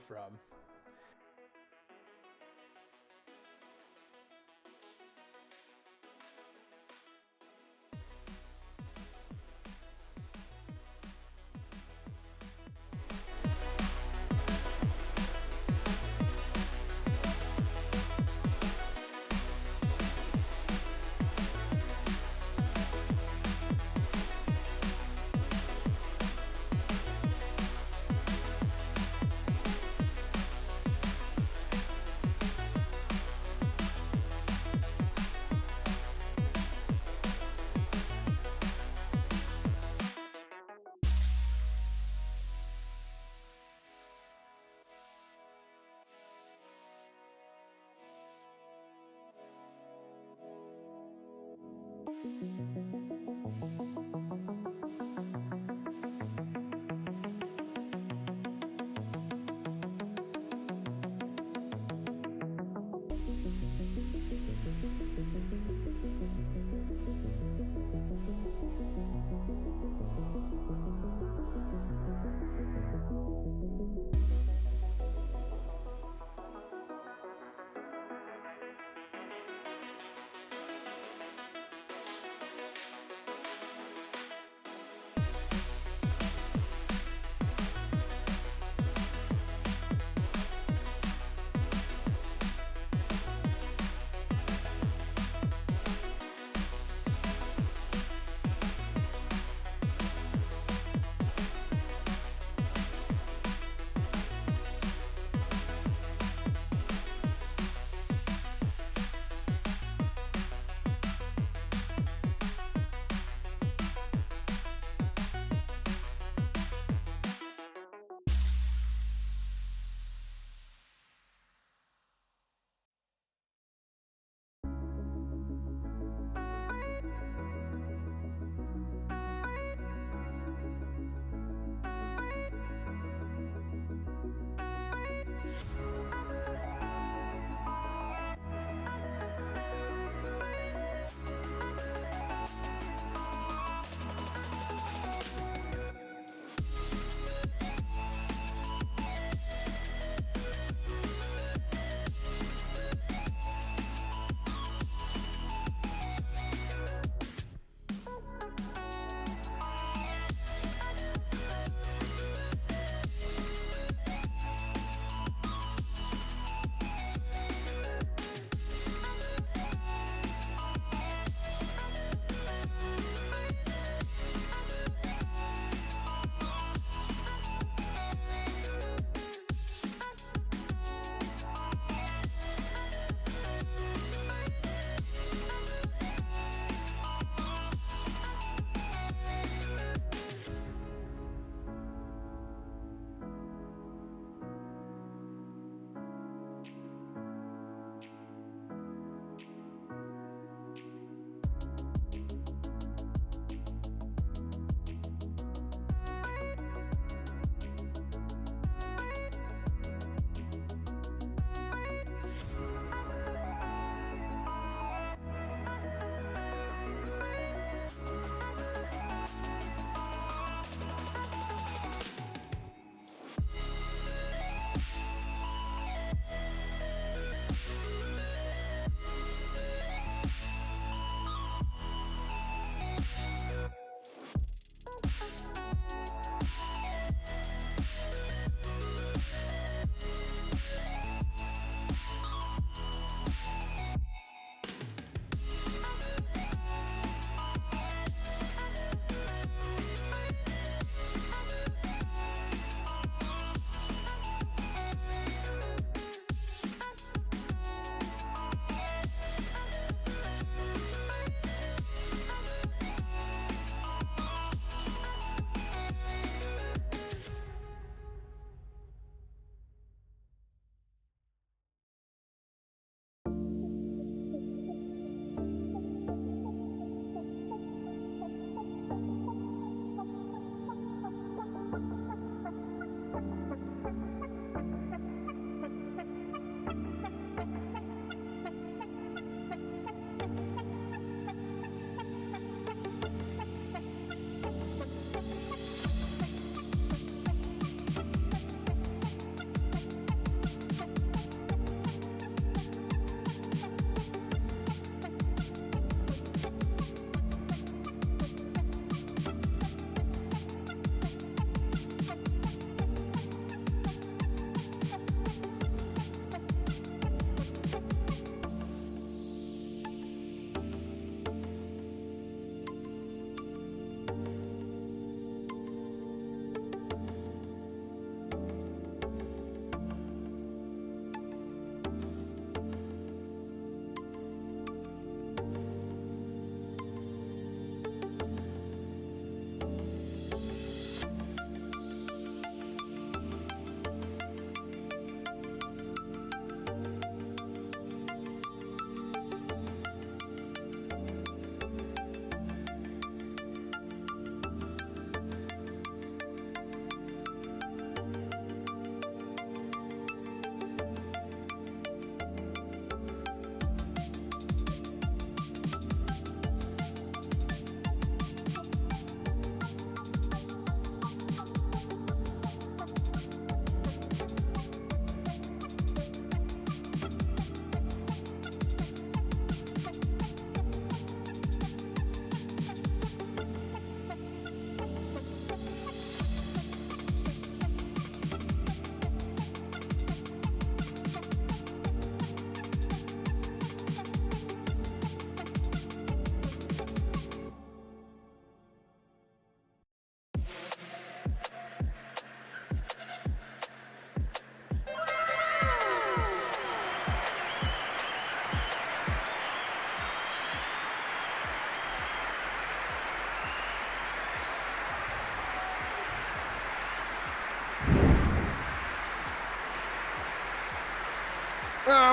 From.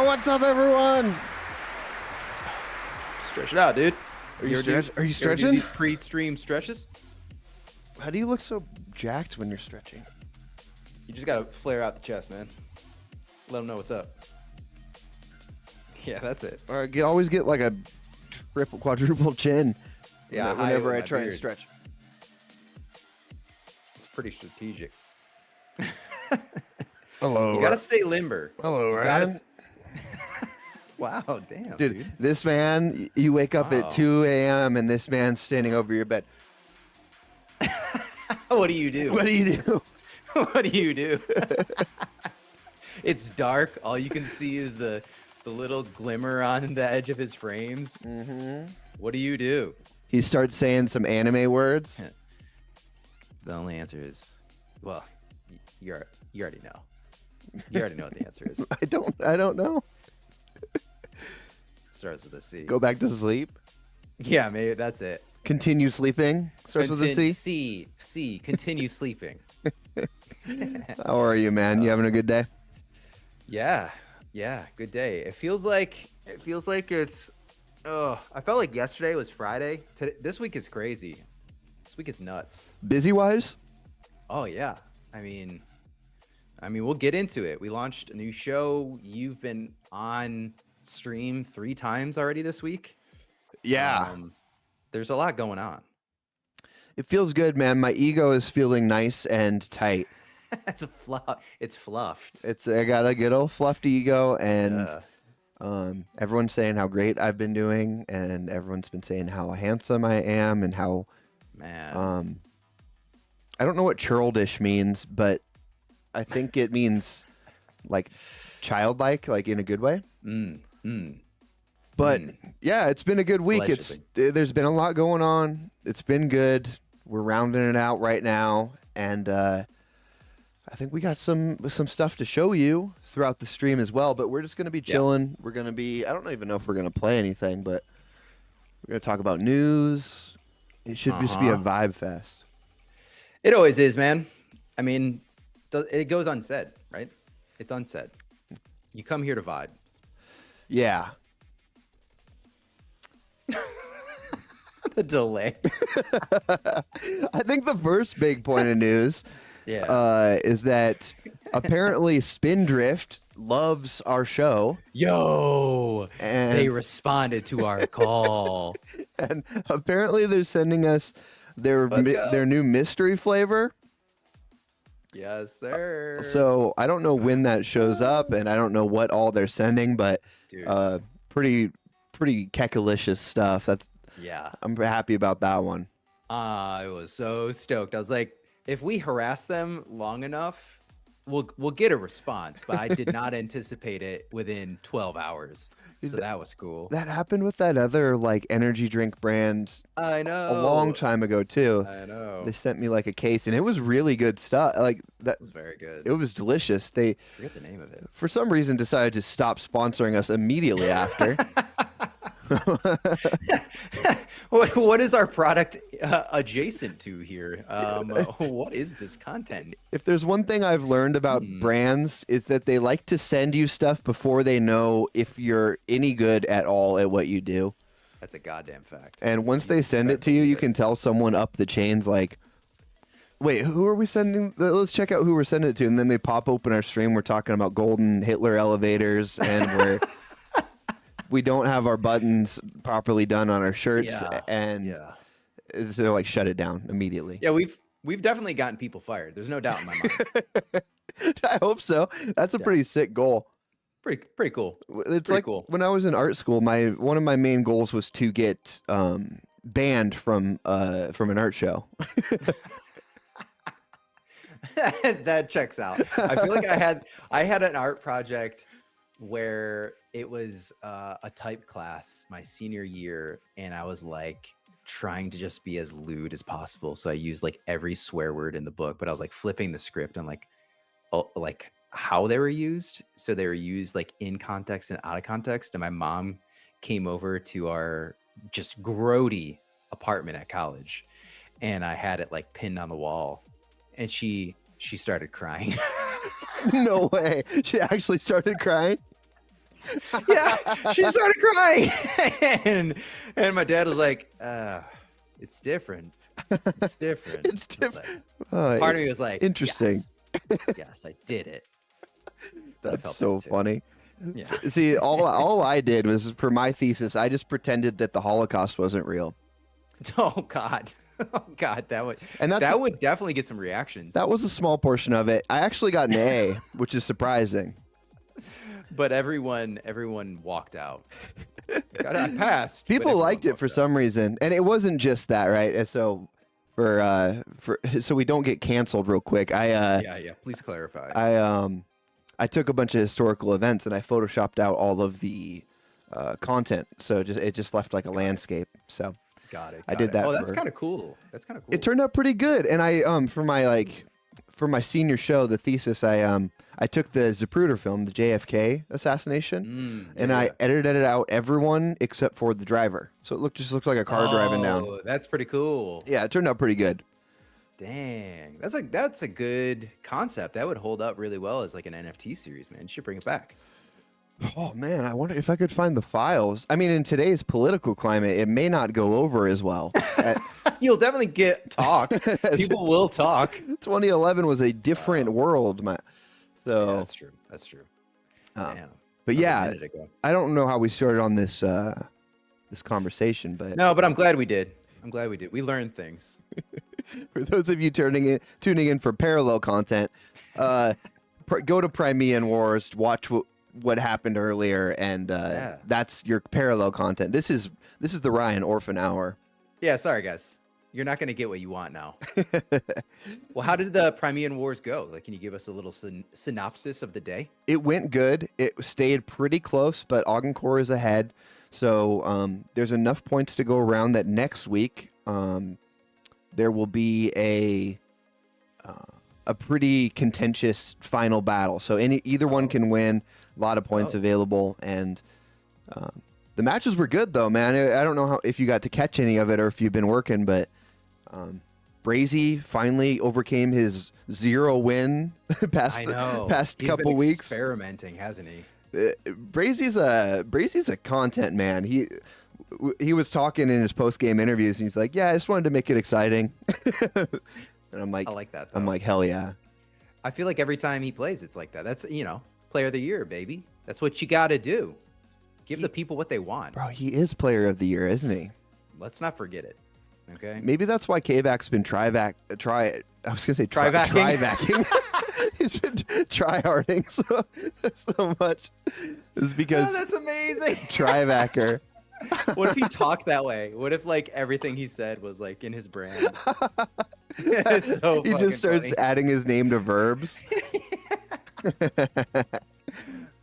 what's up, everyone? Stretch it out, dude. Are you do stretching? these pre-stream stretches? How do you look so jacked when you're stretching? You just gotta flare out the chest, man. Let them know what's up. Yeah, that's it. Or always get like a triple, quadruple chin. Yeah, whenever I try and stretch. It's pretty strategic. Hello. You gotta stay limber. Hello, You Ryan. Wow, damn, Dude, this man, you wake up at 2 a.m. and this man's standing over your bed. What do you do? What do you do? What do you do? It's dark. All you can see is the little glimmer on the edge of his frames. Mm-hmm. What do you do? He starts saying some anime words. The only answer is, well, you already know. You already know what the answer is. I don't know. Starts with a C. Go back to sleep. Yeah, maybe that's it. Continue sleeping. Starts with a C. C. Continue sleeping. How are you, man? You having a good day? Yeah, good day. It feels like it's. Oh, I felt like yesterday was Friday. This week is crazy. This week is nuts. Busy wise? Oh yeah. I mean, we'll get into it. We launched a new show. You've been on stream 3 times already this week. Yeah. There's a lot going on. It feels good, man. My ego is feeling nice and tight. It's fluffed. I got a good old fluffed ego, and everyone's saying how great I've been doing, and everyone's been saying how handsome I am, and how man. I don't know what churlish means, but I think it means like childlike, like in a good way. But yeah, it's been a good week. There's been a lot going on. It's been good. We're rounding it out right now, and I think we got some stuff to show you throughout the stream as well. But we're just gonna be chilling. We're gonna be. I don't even know if we're gonna play anything, but we're gonna talk about news. It should just be a vibe fest. It always is, man. I mean, it goes unsaid, right? It's unsaid. You come here to vibe. Yeah. The delay. I think the first big point of news is that apparently Spindrift loves our show. Yo, and they responded to our call. And apparently they're sending us their new mystery flavor. Yes, sir. So I don't know when that shows up, and I don't know what all they're sending, but pretty kekalicious stuff. I'm happy about that one. I was so stoked. I was like, if we harass them long enough, we'll get a response. But I did not anticipate it within 12 hours. So that was cool. That happened with that other like energy drink brand. I know. A long time ago too. I know. They sent me like a case, and it was really good stuff. Like that it was very good. It was delicious. They forget the name of it. For some reason decided to stop sponsoring us immediately after. What is our product adjacent to here? What is this content? If there's one thing I've learned about brands, is that they like to send you stuff before they know if you're any good at all at what you do. That's a goddamn fact. And once they send it to you, you can tell someone up the chain's like, wait, who are we sending? Let's check out who we're sending it to. And then they pop open our stream. We're talking about golden Hitler elevators, and we don't have our buttons properly done on our shirts, and so they're like, shut it down immediately. Yeah, we've definitely gotten people fired. There's no doubt in my mind. I hope so. That's a pretty sick goal. Pretty cool. It's like cool. When I was in art school, one of my main goals was to get banned from an art show. That checks out. I feel like I had an art project where it was a type class my senior year, and I was like trying to just be as lewd as possible. So I used like every swear word in the book, but I was like flipping the script on like how they were used. So they were used like in context and out of context. And my mom came over to our just grody apartment at college, and I had it like pinned on the wall, and she started crying. No way. She actually started crying? Yeah, she started crying. and my dad was like, it's different. It's different. It's I was different. like- part of me was like, Interesting. Yes, I did it. But I That's felt so bad too. funny. Yeah. See, all I did was for my thesis, I just pretended that the Holocaust wasn't real. Oh God. Oh God, that would definitely get some reactions. That was a small portion of it. I actually got an A, which is surprising. But everyone walked out. I passed. but People everyone liked it walked for out. some reason, and it wasn't just that, right? And so so we don't get canceled real quick. Yeah. Please clarify. I took a bunch of historical events and I photoshopped out all of the content, so it just left like a landscape. So Got it. I did that. Oh, that's kind of cool. That's kind of cool. it turned out pretty good, and I for my senior show, the thesis, I took the Zapruder film, the JFK assassination, and I edited out everyone except for the driver, so it just looks like a car driving down. Oh, that's pretty cool. Yeah, it turned out pretty good. Dang, that's a good concept. That would hold up really well as like an NFT series, man. You should bring it back. Oh man, I wonder if I could find the files. I mean, in today's political climate, it may not go over as well. You'll definitely get talk. People will talk. 2011 was a different world, man. So Yeah, that's true. That's true. Damn. but That was a yeah, minute ago. I don't know how we started on this this conversation, but No, but I'm glad we did. We learned things. for those of you tuning in for parallel content, go to Crimean Wars, watch what happened earlier, and that's your parallel content. This is the Ryan Orphan Hour. Yeah, sorry guys. You're not going to get what you want now. Well, how did the Crimean Wars go? Like, can you give us a little synopsis of the day? It went good. It stayed pretty close, but Agincourt is ahead. So there's enough points to go around that next week there will be a pretty contentious final battle. So either one can win. A lot of points available, and the matches were good though, man. I don't know if you got to catch any of it or if you've been working, but Brazy finally overcame his 0 win past He's couple been weeks. Experimenting, hasn't he? Brazy's a content man. He was talking in his post game interviews, and he's like, "Yeah, I just wanted to make it exciting." And I'm like, I like that, though. I'm like, hell yeah. I feel like every time he plays, it's like that. That's, player of the year, baby. That's what you got to do. Give the people what they want. Bro, he is player of the year, isn't he? Let's not forget it. Okay. Maybe that's why Kvac's been I was gonna say Tri-vacking. He's been try-harding so much. It's because that's amazing. Trivacker. What if he talked that way? What if like everything he said was like in his brand? It's so He just starts funny. adding his name to verbs.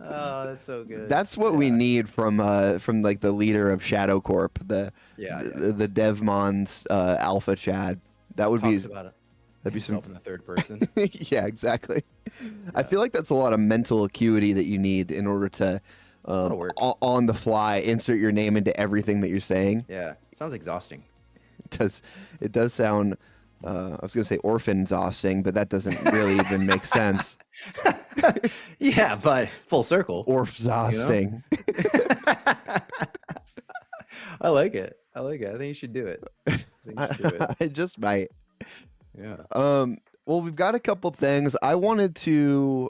Oh, that's so good. That's what we need from like the leader of Shadow Corp, the Devmon's Alpha Chad. That would Talks be about it. that'd be some Himself in the third person. yeah, exactly. I feel like that's a lot of mental acuity that you need in order to on the fly insert your name into everything that you're saying. Yeah, sounds exhausting. It does sound I was gonna say orphan exhausting, but that doesn't really even make sense. Yeah, but full circle. Orf-exhausting. I like it. I think you should do it. I just might. Yeah. Well, we've got a couple things. I wanted to.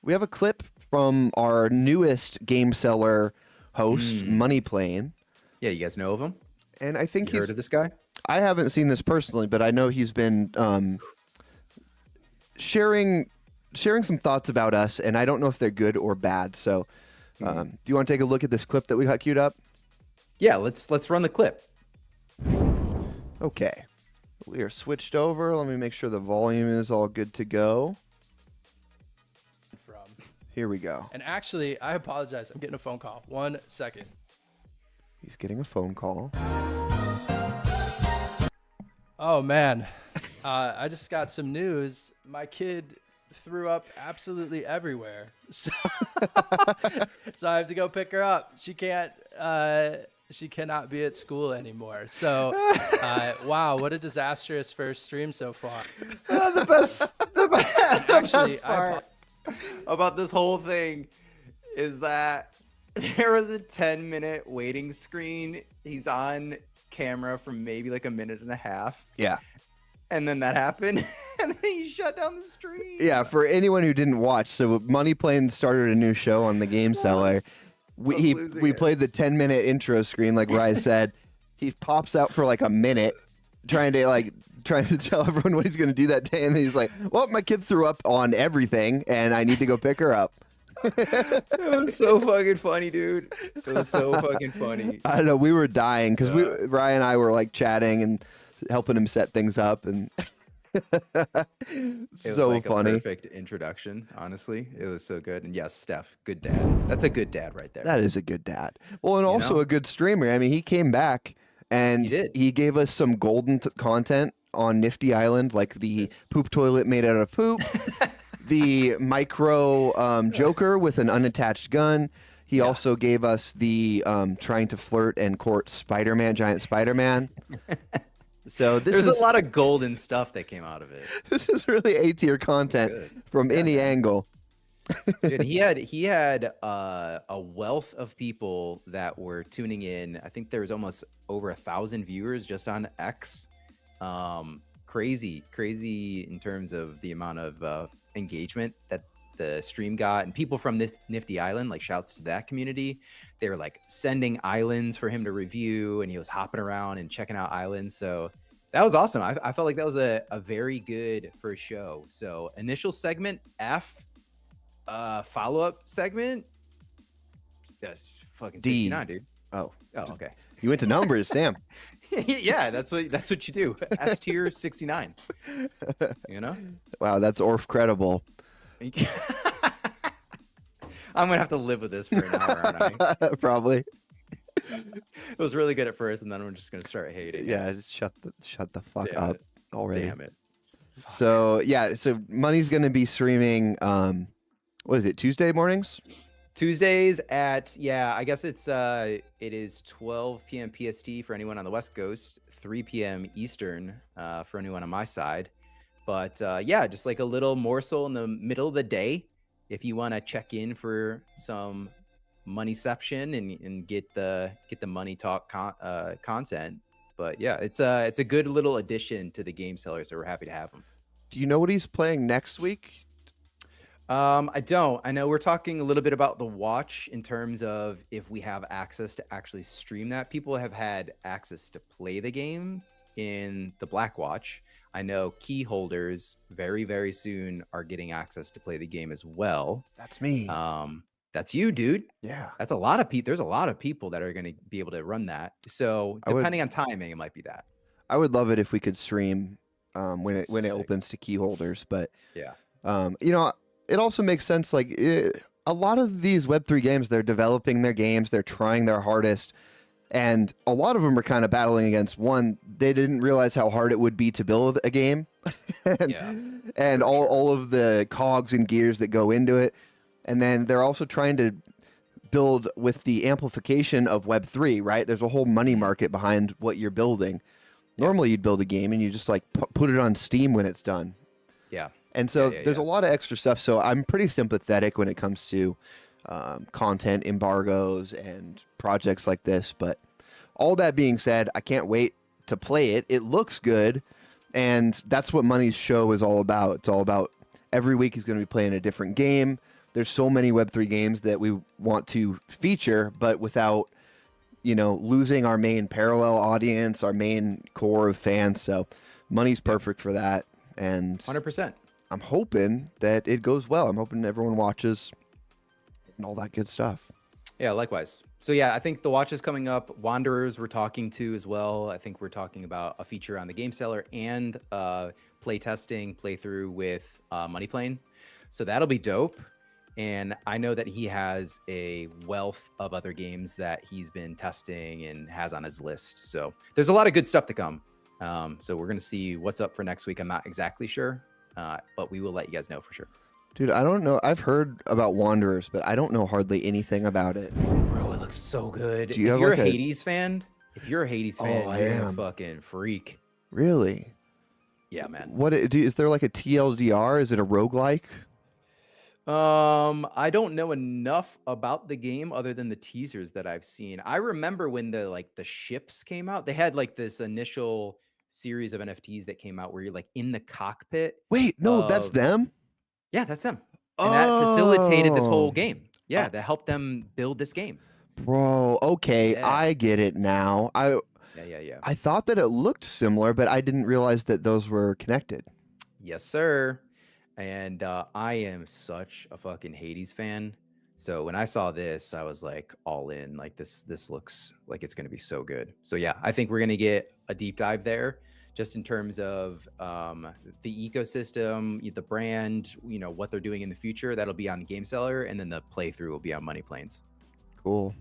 We have a clip from our newest game seller host, Money Plane. Yeah, you guys know of him? And I think You heard of this guy? I haven't seen this personally, but I know he's been sharing some thoughts about us, and I don't know if they're good or bad. So, do you want to take a look at this clip that we got queued up? Yeah, let's run the clip. Okay, we are switched over. Let me make sure the volume is all good to go. Here we go. And actually, I apologize. I'm getting a phone call. 1 second. He's getting a phone call. Oh, man. I just got some news. My kid threw up absolutely everywhere. So, so I have to go pick her up. She cannot be at school anymore. So, wow, what a disastrous first stream so far. The best Actually, part about this whole thing is that there was a 10-minute waiting screen. He's on camera for maybe like a minute and a half. Yeah. And then that happened, and then he shut down the stream. Yeah, for anyone who didn't watch, so Money Plane started a new show on the Game Cellar. We played the 10-minute intro screen, like Rye said. He pops out for like a minute, trying to tell everyone what he's going to do that day, and then he's like, "Well, my kid threw up on everything, and I need to go pick her up." It was so fucking funny, dude. It was so fucking funny. I don't know, we were dying because Rye and I were like chatting and helping him set things up, and It so was like funny. a perfect introduction, honestly. It was so good. And yes, Steph, good dad. That's a good dad right there. That is a good dad. Well, and also know? a good streamer. I mean, he came back and He did. he gave us some golden content on Nifty Island, like the poop toilet made out of poop, the micro Joker with an unattached gun. He also gave us the trying to flirt and court Spider-Man, giant Spider-Man. So There's a lot of golden stuff that came out of it. This is really A-tier content from any angle. Dude, he had a wealth of people that were tuning in. I think there was almost over 1,000 viewers just on X. Crazy in terms of the amount of engagement that the stream got, and people from this Nifty Island, like shouts to that community. They were like sending islands for him to review, and he was hopping around and checking out islands. So that was awesome. I felt like that was a very good first show. So initial segment F, follow-up segment fucking 69, dude. Oh, okay. You went to numbers, Sam. Yeah, that's what you do. S tier 69. You know? Wow, that's Orf credible. I'm gonna have to live with this for an hour, aren't I? Probably. It was really good at first, and then I'm just gonna start hating. Yeah, just shut the fuck up already. Damn it. So yeah, so Money's gonna be streaming. What is it? Tuesday mornings? Tuesdays at I guess it is 12 p.m. PST for anyone on the West Coast, 3 p.m. Eastern for anyone on my side. But just like a little morsel in the middle of the day, if you want to check in for some moneyception and get the money talk content. But yeah, it's a good little addition to the Game Cellar, so we're happy to have him. Do you know what he's playing next week? I don't. I know we're talking a little bit about the watch in terms of if we have access to actually stream that. People have had access to play the game in the Black Watch. I know key holders very, very soon are getting access to play the game as well. That's me. That's you, dude. Yeah. That's a lot of people. There's a lot of people that are going to be able to run that. So depending on timing, it might be that. I would love it if we could stream when it sick. opens to key holders. But yeah, it also makes sense. Like a lot of these Web3 games, they're developing their games, they're trying their hardest. And a lot of them are kind of battling against one. They didn't realize how hard it would be to build a game, and all of the cogs and gears that go into it. And then they're also trying to build with the amplification of Web3, right? There's a whole money market behind what you're building. Normally, you'd build a game and you just like put it on Steam when it's done. Yeah. And so there's a lot of extra stuff. So I'm pretty sympathetic when it comes to content embargoes and projects like this. But all that being said, I can't wait to play it. It looks good, and that's what Money's show is all about. It's all about every week he's going to be playing a different game. There's so many Web3 games that we want to feature, but without losing our main parallel audience, our main core of fans. So Money's perfect for that, and 100%. I'm hoping that it goes well. I'm hoping everyone watches and all that good stuff. Yeah, likewise. So yeah, I think the watch is coming up. Wanderers we're talking to as well. I think we're talking about a feature on the Game Cellar and play testing, playthrough with Money Plane. So that'll be dope. And I know that he has a wealth of other games that he's been testing and has on his list. So there's a lot of good stuff to come. So we're going to see what's up for next week. I'm not exactly sure, but we will let you guys know for sure. Dude, I don't know. I've heard about Wanderers, but I don't know hardly anything about it. Bro, it looks so good. Do you if you're like a Hades fan, you're am. a fucking freak. Really? Yeah, man. Is there like a TLDR? Is it a roguelike? I don't know enough about the game other than the teasers that I've seen. I remember when the ships came out, they had like this initial series of NFTs that came out where you're like in the cockpit Wait, no, that's of them. yeah, that's them. And that facilitated this Oh, whole game. uh, Yeah, that helped them build this game. bro. Okay, Yeah. I get it now. Yeah. I thought that it looked similar, but I didn't realize that those were connected. Yes, sir. And I am such a fucking Hades fan. So when I saw this, I was like all in. Like this looks like it's gonna be so good. So yeah, I think we're gonna get a deep dive there, just in terms of the ecosystem, the brand, what they're doing in the future. That'll be on Game Cellar, and then the playthrough will be on Money Planes. Cool.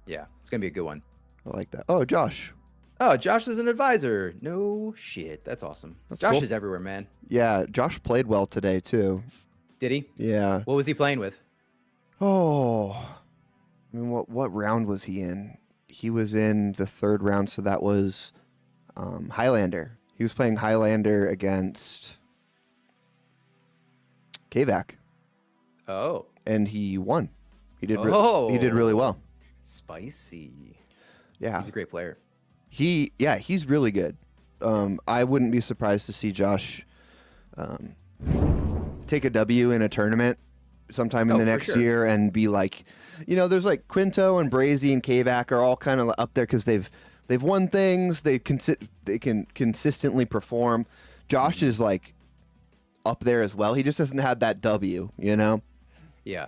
Yeah, it's gonna be a good one. I like that. Oh, Josh. Oh, Josh is an advisor. No shit. That's awesome. That's Josh cool. is everywhere, man. Yeah, Josh played well today too. Did he? Yeah. What was he playing with? Oh, I mean, what round was he in? He was in the third round, so that was Highlander. He was playing Highlander against Kavak, Oh. and he won. He did. He did really well. Spicy. Yeah. He's a great player. He's really good. I wouldn't be surprised to see Josh take a W in a tournament sometime in the for next sure. year and be like, there's like Quinto and Brazy and Kavak are all kind of up there because they've won things. They can consistently perform. Josh is like up there as well. He just doesn't have that W, Yeah.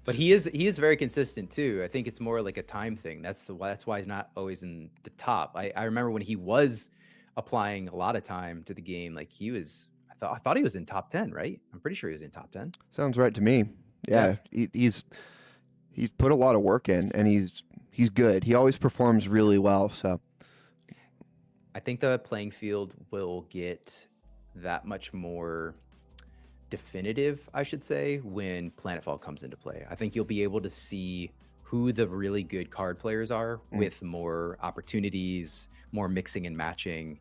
But he is very consistent too. I think it's more like a time thing. That's why he's not always in the top. I remember when he was applying a lot of time to the game, like I thought he was in top 10, right? I'm pretty sure he was in top 10. Sounds right to me. Yeah. He's put a lot of work in, and he's good. He always performs really well. So I think the playing field will get that much more definitive, I should say, when Planetfall comes into play. I think you'll be able to see who the really good card players are with more opportunities, more mixing and matching.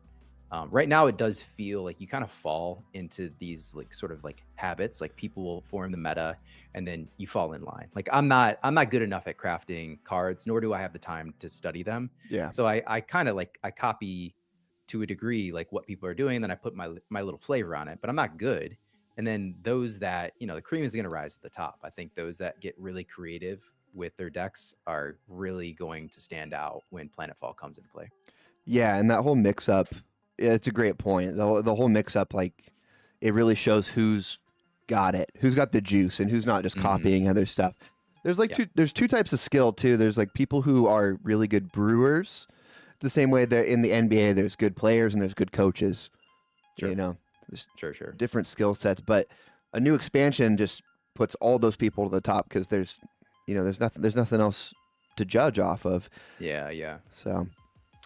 Right now, it does feel like you kind of fall into these like sort of like habits. Like people will form the meta, and then you fall in line. Like I'm not good enough at crafting cards, nor do I have the time to study them. yeah. So I kind of I copy to a degree like what people are doing, then I put my little flavor on it, but I'm not good. And then those that, the cream is going to rise at the top. I think those that get really creative with their decks are really going to stand out when Planetfall comes into play. Yeah, and that whole mix-up, it's a great point. The whole mix-up, like, it really shows who's got it, who's got the juice, and who's not just copying other stuff. There's like there's two types of skill too. There's like people who are really good brewers. It's the same way that in the NBA, there's good players and there's good coaches. Sure. There's Sure. different skill sets, but a new expansion just puts all those people to the top because there's nothing else to judge off of. Yeah. So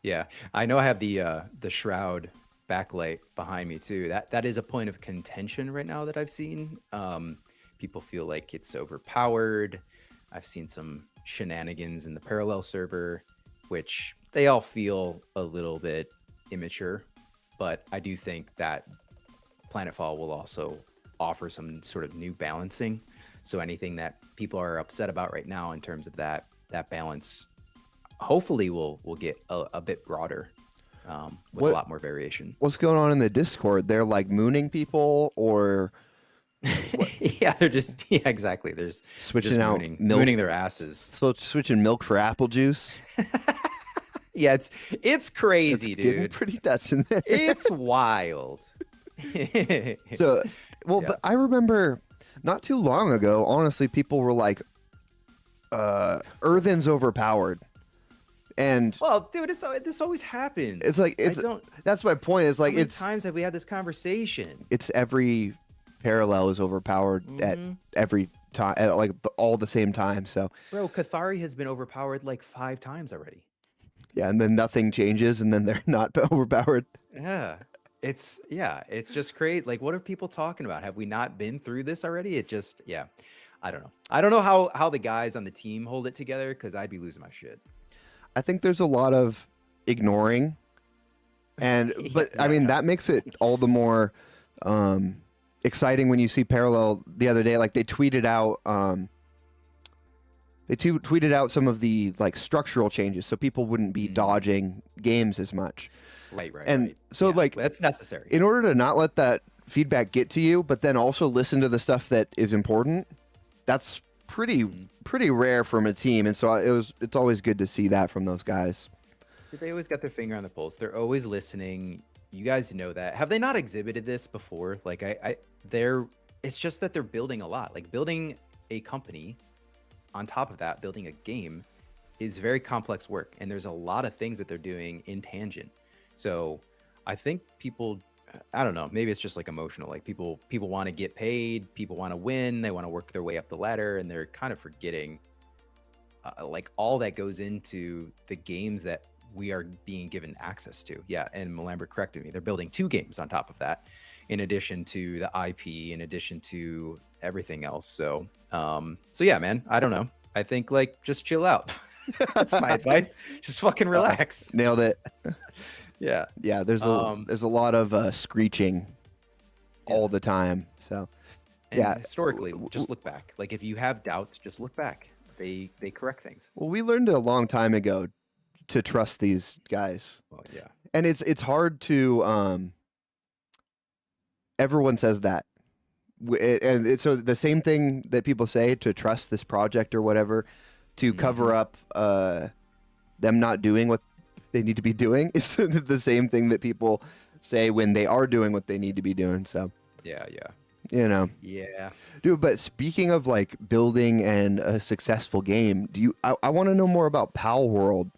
Yeah. I know I have the Shroud backlight behind me too. That is a point of contention right now that I've seen. People feel like it's overpowered. I've seen some shenanigans in the parallel server, which they all feel a little bit immature, but I do think that Planetfall will also offer some sort of new balancing. So anything that people are upset about right now in terms of that balance, hopefully will get a bit broader with a lot more variation. what's going on in the Discord? They're like mooning people or Yeah, they're just exactly. There's switching just out mooning, milk. mooning their asses. So switching milk for apple juice. Yeah, it's crazy, It's getting dude. pretty nuts in there. It's wild. So, Yeah. but I remember not too long ago, honestly, people were like, Earthen's overpowered. And Well, dude, this always happens. it's like, that's my point. It's like, how many times have we had this conversation? it's every parallel is overpowered at every time, at like all the same time. So, Bro, Cathari has been overpowered like 5 times already. yeah. And then nothing changes and then they're not overpowered. Yeah. It's just crazy. Like, what are people talking about? Have we not been through this already? It just, I don't know. I don't know how the guys on the team hold it together, because I'd be losing my shit. I think there's a lot of ignoring, but I mean that makes it all the more exciting when you see Parallel the other day. Like they tweeted out, tweeted out some of the like structural changes, so people wouldn't be dodging games as much. Right. And so like that's necessary. In order to not let that feedback get to you, but then also listen to the stuff that is important, that's pretty rare from a team. And so it's always good to see that from those guys. They always got their finger on the pulse. They're always listening. You guys know that. Have they not exhibited this before? Like it's just that they're building a lot. Like building a company, on top of that, building a game is very complex work. And there's a lot of things that they're doing in tangent. So I think people, I don't know, maybe it's just like emotional. Like people want to get paid, people want to win, they want to work their way up the ladder, and they're kind of forgetting like all that goes into the games that we are being given access to. Yeah, and Lambert corrected me. They're building 2 games on top of that, in addition to the IP, in addition to everything else. So yeah, man, I don't know. I think like just chill out. That's my advice. Just fucking relax. Nailed it. Yeah. There's a lot of screeching all the time. So and historically, just look back. Like if you have doubts, just look back. They correct things. Well, we learned a long time ago to trust these guys. Well, yeah. And it's hard to everyone says that. So the same thing that people say to trust this project or whatever, to cover up them not doing what they need to be doing, is the same thing that people say when they are doing what they need to be doing. So yeah, dude. But speaking of like building and a successful game, I want to know more about Pal World.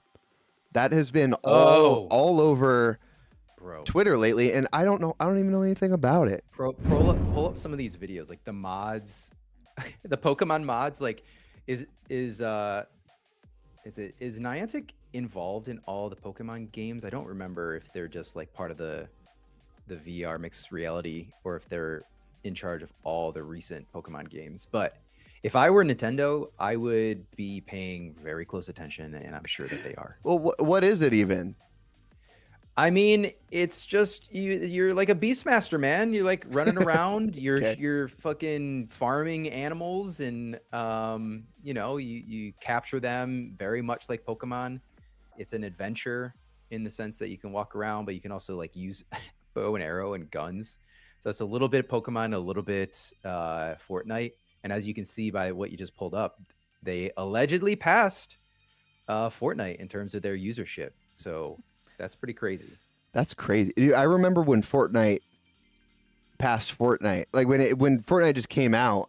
That has been all over Twitter lately, and I don't even know anything about it. Pull up some of these videos, like the mods, the Pokemon mods. Like, is Niantic involved in all the Pokemon games? I don't remember if they're just like part of the VR mixed reality, or if they're in charge of all the recent Pokemon games. But if I were Nintendo, I would be paying very close attention, and I'm sure that they are. Well, what is it even? I mean, it's just you're like a Beastmaster, man. You're like running around. You're fucking farming animals, and you capture them very much like Pokemon. It's an adventure in the sense that you can walk around, but you can also like use bow and arrow and guns. So it's a little bit Pokemon, a little bit Fortnite. And as you can see by what you just pulled up, they allegedly passed Fortnite in terms of their usership. So that's pretty crazy. That's crazy. Dude, I remember when Fortnite passed Fortnite, like when Fortnite just came out.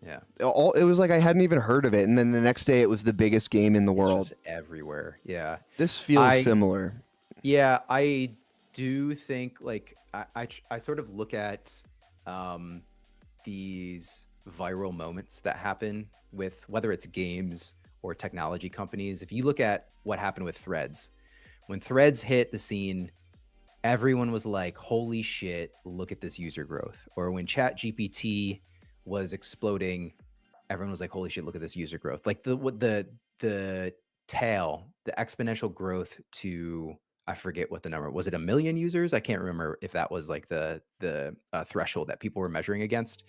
Yeah. It was like I hadn't even heard of it, and then the next day it was the biggest game in the world. Just everywhere. Yeah. This feels similar. Yeah, I do think like I sort of look at these viral moments that happen with whether it's games or technology companies. If you look at what happened with Threads, when Threads hit the scene, everyone was like, holy shit, look at this user growth. Or when ChatGPT was exploding, everyone was like, holy shit, look at this user growth. Like the tail, the exponential growth to, I forget what the number was. It 1 million users? I can't remember if that was like the threshold that people were measuring against.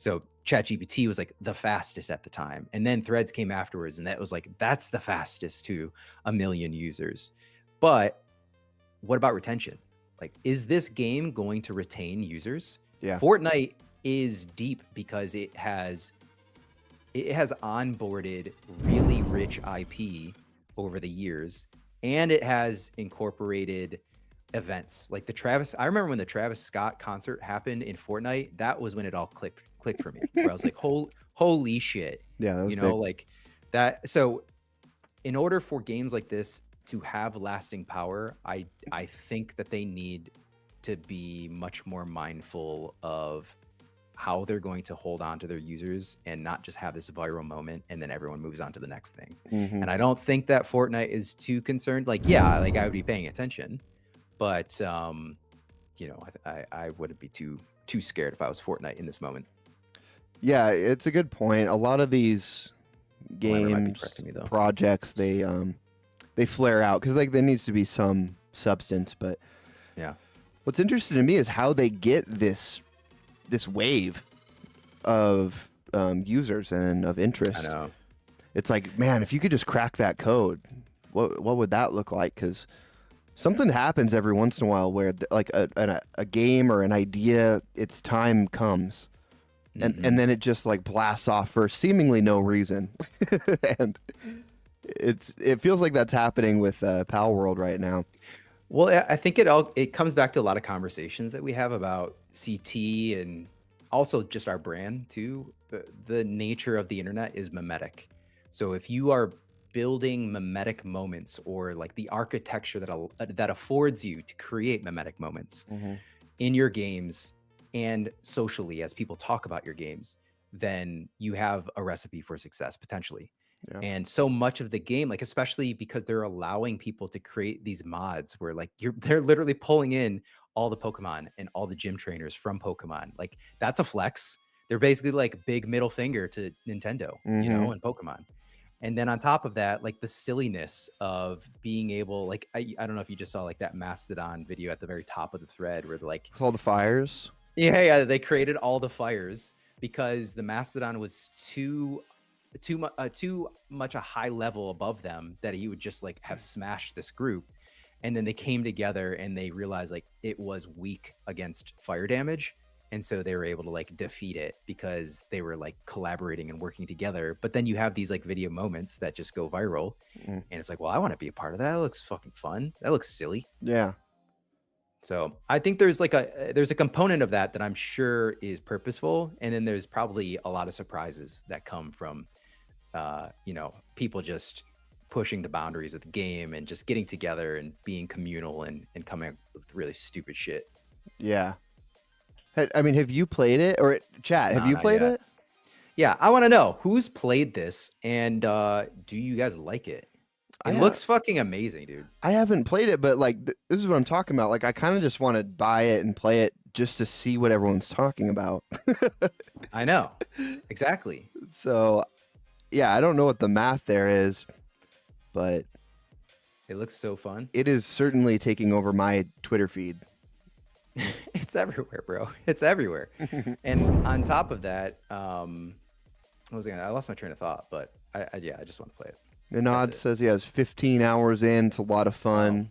So ChatGPT was like the fastest at the time. And then Threads came afterwards, and that was like, that's the fastest to 1 million users. But what about retention? Like, is this game going to retain users? Yeah. Fortnite is deep because it has onboarded really rich IP over the years, and it has incorporated events like I remember when the Travis Scott concert happened in Fortnite. That was when it all clicked for me, where I was like, holy shit. Yeah, that was big. Like that. So in order for games like this to have lasting power, I think that they need to be much more mindful of how they're going to hold on to their users and not just have this viral moment and then everyone moves on to the next thing. Mm-hmm. And I don't think that Fortnite is too concerned. Like, yeah, like I would be paying attention, but I wouldn't be too scared if I was Fortnite in this moment. Yeah, it's a good point. A lot of these games, projects, they flare out because like there needs to be some substance. But yeah, what's interesting to me is how they get this this wave of users and of interest. I know. It's like, man, if you could just crack that code, what would that look like? Because something happens every once in a while where like a game or an idea, its time comes, and then it just like blasts off for seemingly no reason, and it feels like that's happening with Pal World right now. Well, I think it comes back to a lot of conversations that we have about CT and also just our brand too. The nature of the internet is mimetic. So if you are building mimetic moments, or like the architecture that affords you to create mimetic moments in your games and socially as people talk about your games, then you have a recipe for success potentially. Yeah. And so much of the game, like especially because they're allowing people to create these mods where like they're literally pulling in all the Pokemon and all the gym trainers from Pokemon. Like that's a flex. They're basically like big middle finger to Nintendo, you know, and Pokemon. And then on top of that, like the silliness of being able, like I don't know if you just saw like that Mastodon video at the very top of the thread where like With all the fires. yeah, they created all the fires because the Mastodon was too much a high level above them that he would just like have smashed this group. And then they came together and they realized like it was weak against fire damage, and so they were able to like defeat it because they were like collaborating and working together. But then you have these like video moments that just go viral, and it's like, well, I want to be a part of that. That looks fucking fun. That looks silly. Yeah. So I think there's a component of that I'm sure is purposeful, and then there's probably a lot of surprises that come from you know, people just pushing the boundaries of the game and just getting together and being communal and coming up with really stupid shit. Yeah. I mean, have you played it? Or chat, have No, you not played yet. it? Yeah, I want to know who's played this, and do you guys like it? It looks fucking amazing, dude. I haven't played it, but like this is what I'm talking about. Like I kind of just want to buy it and play it just to see what everyone's talking about. I know. Exactly. So, yeah, I don't know what the math there is, but It looks so fun. it is certainly taking over my Twitter feed. It's everywhere, bro. It's everywhere. And on top of that, I lost my train of thought, but I just want to play it. Nod says he has 15 hours in. It's a lot of fun.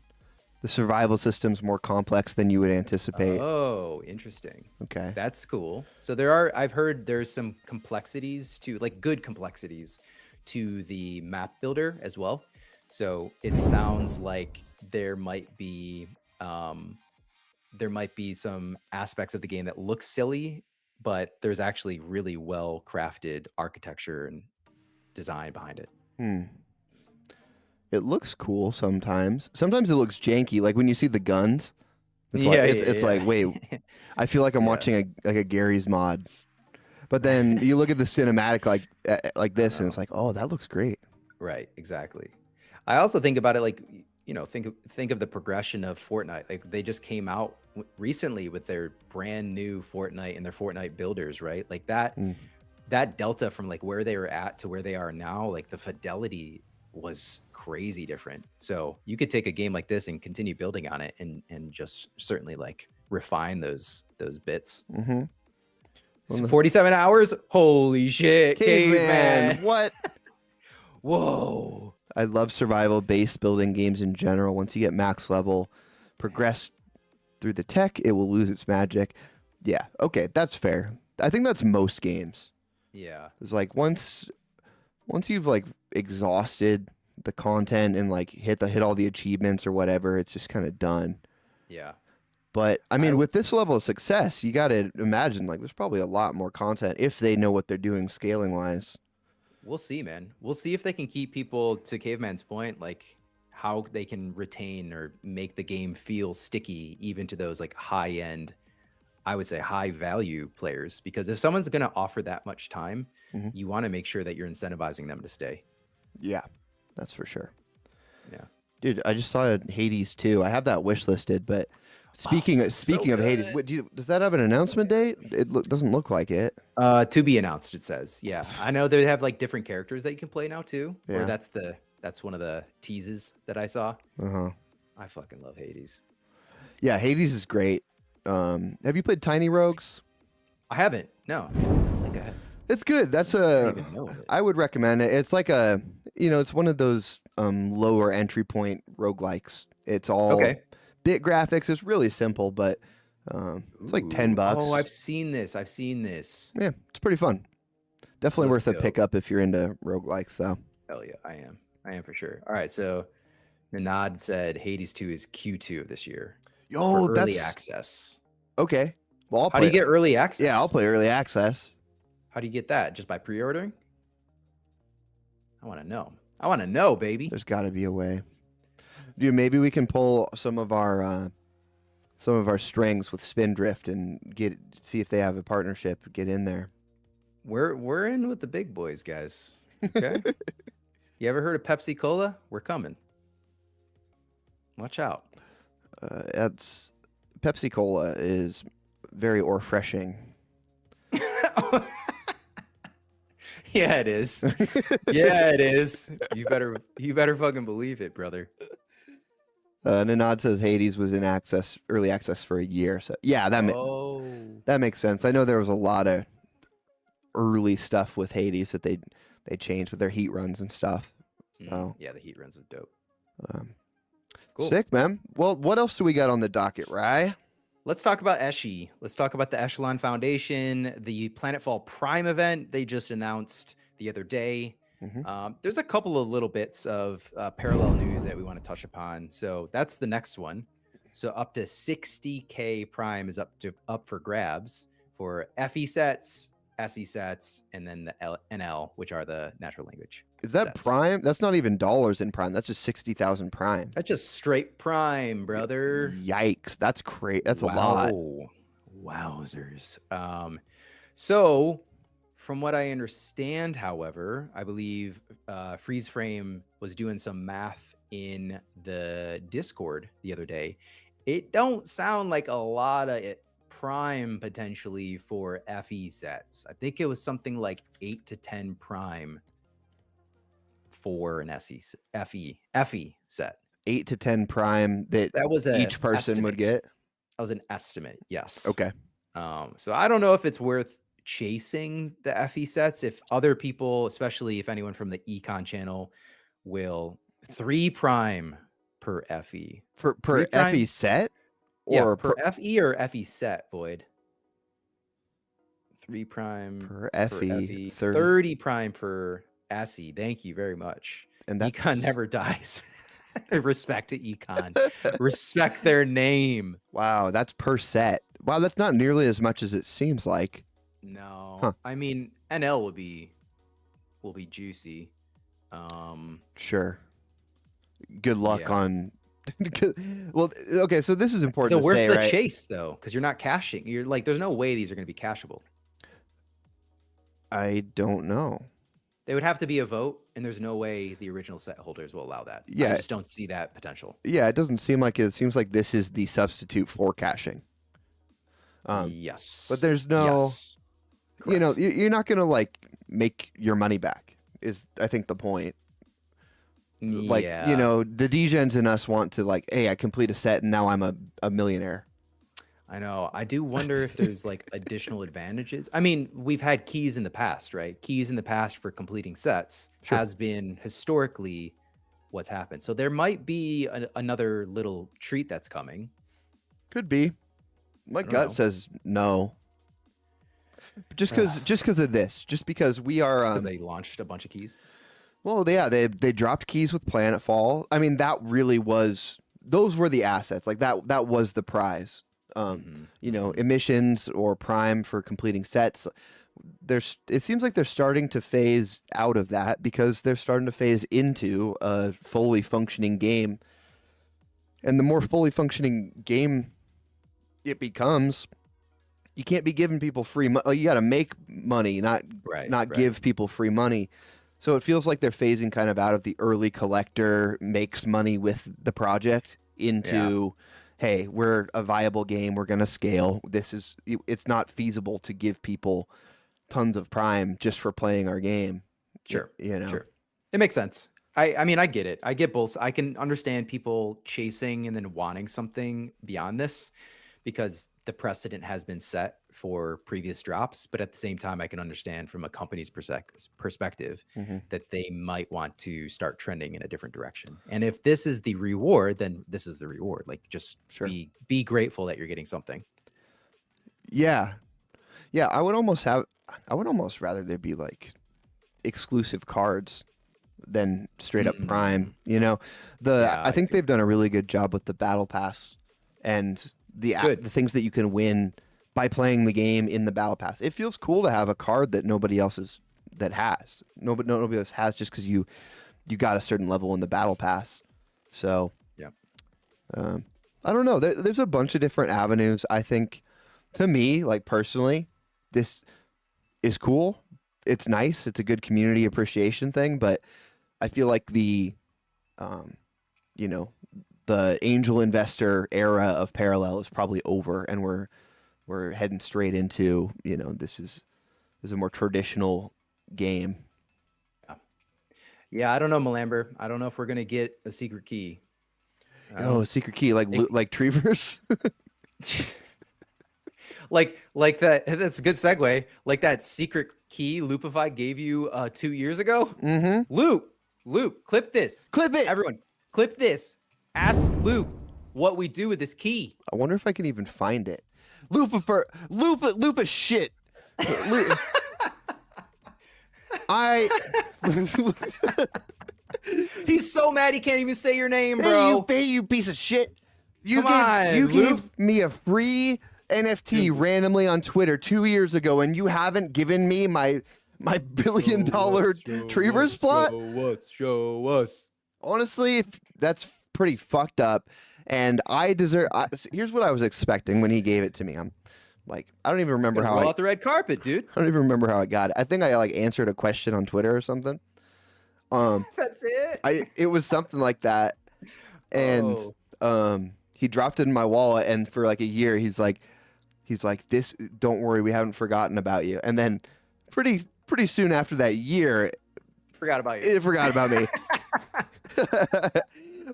The survival system's more complex than you would anticipate. Oh, interesting. Okay. That's cool. So I've heard there's some complexities to, like good complexities to the map builder as well. So it sounds like there might be some aspects of the game that look silly, but there's actually really well crafted architecture and design behind it. It looks cool sometimes. Sometimes it looks janky. Like when you see the guns, it's like, wait, I feel like I'm watching a Gary's mod. But then you look at the cinematic like this, and it's like, oh, that looks great. Right, exactly. I also think about it like, you know, think of the progression of Fortnite. Like they just came out recently with their brand new Fortnite and their Fortnite builders, right? Like that delta from like where they were at to where they are now, like the fidelity was crazy different. So you could take a game like this and continue building on it and just certainly like refine those bits. So 47 hours? Holy shit. Caveman. What? Whoa. I love survival-based building games in general. Once you get max level, progress through the tech, it will lose its magic. Yeah, okay, that's fair. I think that's most games. Yeah. It's like once you've like exhausted the content and like hit all the achievements or whatever, it's just kind of done. Yeah. But I mean, with this level of success, you got to imagine like there's probably a lot more content if they know what they're doing scaling wise. We'll see, man. We'll see if they can keep people, to Caveman's point, like how they can retain or make the game feel sticky even to those like high end, I would say high value players. Because if someone's going to offer that much time, you want to make sure that you're incentivizing them to stay. Yeah, that's for sure. Yeah. Dude, I just saw Hades 2. I have that wish listed, but speaking of Hades, does that have an announcement date? It doesn't look like it. To be announced, it says. Yeah. I know they have like different characters that you can play now too. Yeah. Or that's one of the teases that I saw. I fucking love Hades. Yeah, Hades is great. Have you played Tiny Rogues? I haven't. No, I don't think I have. It's good. That's I a. don't even know of it. I would recommend it. It's like a, it's one of those lower entry point roguelikes. It's all Okay. bit graphics. It's really simple, but it's like $10. Oh, I've seen this. I've seen this. Yeah, it's pretty fun. Definitely Looks worth a dope. pickup if you're into roguelikes, though. Hell yeah, I am. I am for sure. All right, so Nanad said Hades 2 is Q2 of this year Yo, for early that's access. okay. Well, I'll How do you play- get early access? Yeah, I'll play early access. How do you get that? Just by pre-ordering? I want to know. I want to know, baby. There's got to be a way. Dude, maybe we can pull some of our strings with Spindrift and see if they have a partnership. Get in there. We're in with the big boys, guys. Okay. You ever heard of Pepsi Cola? We're coming. Watch out. That's Pepsi Cola is very refreshing. Yeah, it is. Yeah, it is. You better fucking believe it, brother. Nanad says Hades was in early access for a year. So yeah, that makes sense. I know there was a lot of early stuff with Hades that they changed with their heat runs and stuff. So Yeah, the heat runs are dope. Cool. Sick, man. Well, what else do we got on the docket, Rye? Let's talk about Eshi. Let's talk about the Echelon Foundation, the Planetfall Prime event they just announced the other day. There's a couple of little bits of parallel news that we want to touch upon. So that's the next one. So up to 60K Prime is up for grabs for FE sets, SE sets, and then the NL, which are the natural language. Is that sets. Prime? That's not even dollars in Prime. That's just 60,000 Prime. That's just straight Prime, brother. Yikes! That's crazy. That's a lot. Wowzers. So from what I understand, however, I believe Freeze Frame was doing some math in the Discord the other day. It don't sound like a lot of Prime potentially for FE sets. I think it was something like 8 to 10 Prime for an FE set. 8 to 10 Prime that was each person would get. That was an estimate. Yes. Okay. So I don't know if it's worth chasing the FE sets. If other people, especially if anyone from the Econ channel, will 3 Prime per FE per FE set, or per FE or FE set, Void. 3 Prime per FE, 30 Prime per SE. Thank you very much. And that's... Econ never dies. Respect to Econ. Respect their name. Wow, that's per set. Wow, that's not nearly as much as it seems like. No. Huh. I mean, NL will be juicy. Sure. Good luck Yeah. on well, okay, so this is important So to where's say, the right? chase though? Because you're not cashing. You're like, there's no way these are going to be cashable. I don't know. They would have to be a vote, and there's no way the original set holders will allow that. Yeah. I just don't see that potential. Yeah, it doesn't seem like it. It seems like this is the substitute for caching. Yes. But there's no, Yes. you're not going to like make your money back is I think the point. Like, Yeah. the degens in us want to like, hey, I complete a set and now I'm a millionaire. I know. I do wonder if there's like additional advantages. I mean, we've had keys in the past, right? Keys in the past for completing sets has been historically what's happened. So there might be another little treat that's coming. Could be. My don't gut know. says no. Just because of this. Just because we are Because they launched a bunch of keys. well, yeah, they dropped keys with Planetfall. I mean, that really was those were the assets. Like that was the prize. Emissions or Prime for completing sets. It seems like they're starting to phase out of that because they're starting to phase into a fully functioning game. And the more fully functioning game it becomes, you can't be giving people free money. Like, you got to make money, not give people free money. So it feels like they're phasing kind of out of the early collector makes money with the project into, hey, we're a viable game. We're going to scale. It's not feasible to give people tons of Prime just for playing our game. Sure. Sure. It makes sense. I mean, I get it. I get both. I can understand people chasing and then wanting something beyond this because the precedent has been set for previous drops. But at the same time, I can understand from a company's perspective that they might want to start trending in a different direction. And if this is the reward, then this is the reward. Like, just be grateful that you're getting something. Yeah. Yeah, I would almost rather there be like exclusive cards than straight up Prime. You know, I think they've done a really good job with the Battle Pass and the things that you can win by playing the game in the Battle Pass. It feels cool to have a card that nobody else has just because you got a certain level in the Battle Pass. So yeah, I don't know. There's a bunch of different avenues. I think, to me, like personally, this is cool. It's nice. It's a good community appreciation thing, but I feel like the angel investor era of Parallel is probably over, and we're heading straight into, this is a more traditional game. Yeah, I don't know, Malamber. I don't know if we're gonna get a secret key. A secret key like Treeverse. like that. That's a good segue. Like that secret key Loopify gave you 2 years ago. Mm-hmm. Loop, clip this. Clip it. Everyone, clip this. Ask Loop what we do with this key. I wonder if I can even find it. Loop is shit. He's so mad he can't even say your name, bro. Hey, you piece of shit. You Loop. gave me a free NFT randomly on Twitter 2 years ago, and you haven't given me my $1 billion Treeverse plot. Show us. Honestly, that's pretty fucked up, and I deserve. Here's what I was expecting when he gave it to me. I'm like, I don't even remember how roll out the red carpet, dude. I don't even remember how I got it. I think I answered a question on Twitter or something. That's it. It was something like that, and he dropped it in my wallet, and for like a year, he's like, this. Don't worry, we haven't forgotten about you. And then, pretty soon after that year, forgot about you. It forgot about me.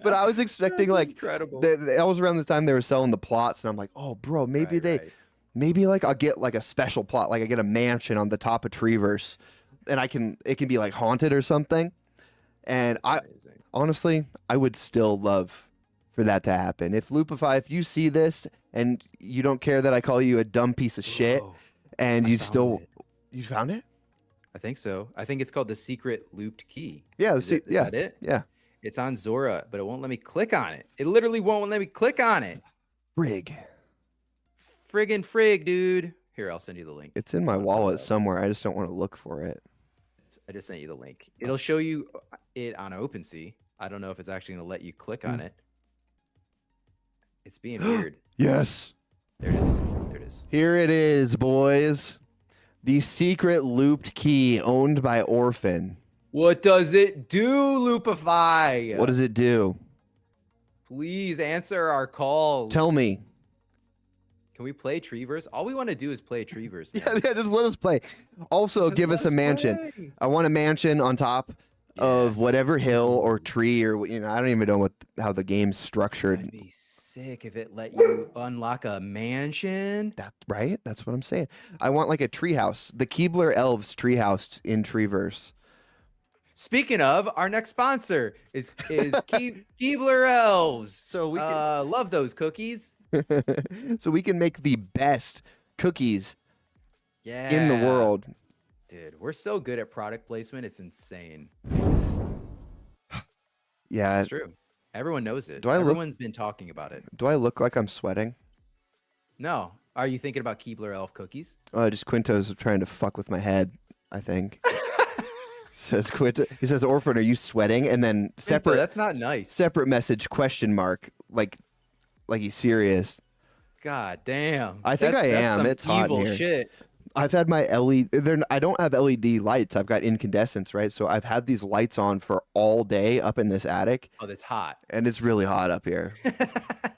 But I was expecting incredible. That was around the time they were selling the plots, and I'm like, oh, bro, maybe maybe like I'll get like a special plot, like I get a mansion on the top of Treeverse, and it can be like haunted or something. And honestly, I would still love for that to happen. If Loopify, if you see this and you don't care that I call you a dumb piece of shit, and you found it? I think so. I think it's called the secret looped key. Yeah, is that it? Yeah. It's on Zora, but it won't let me click on it. It literally won't let me click on it. Frig, dude. Here, I'll send you the link. It's in my wallet somewhere. I just don't want to look for it. I just sent you the link. It'll show you it on OpenSea. I don't know if it's actually going to let you click on it. It's being weird. Yes. There it is. Here it is, boys. The secret looped key owned by Orphan. What does it do, Loopify? What does it do? Please answer our calls. Tell me. Can we play Treeverse? All we want to do is play Treeverse, man. Yeah, just let us play. Also, give us a mansion. Play. I want a mansion on top of whatever hill or tree or, I don't even know how the game's structured. That'd be sick if it let you unlock a mansion. That's right. That's what I'm saying. I want like a treehouse. The Keebler Elves treehouse in Treeverse. Speaking of, our next sponsor is Keebler Elves. So we can love those cookies. So we can make the best cookies in the world. Dude, we're so good at product placement. It's insane. Yeah. It's true. Everyone knows it. Everyone's been talking about it. Do I look like I'm sweating? No. Are you thinking about Keebler Elf cookies? Just Quinto's trying to fuck with my head, I think. Says Quinto. He says, Orphan, are you sweating? And then separate. Quinto, that's not nice. Separate message, question mark. Like he's serious. God damn. I think I am. It's hot in here. Shit. I've had my LED. I don't have LED lights. I've got incandescents, right? So I've had these lights on for all day up in this attic. Oh, that's hot. And it's really hot up here.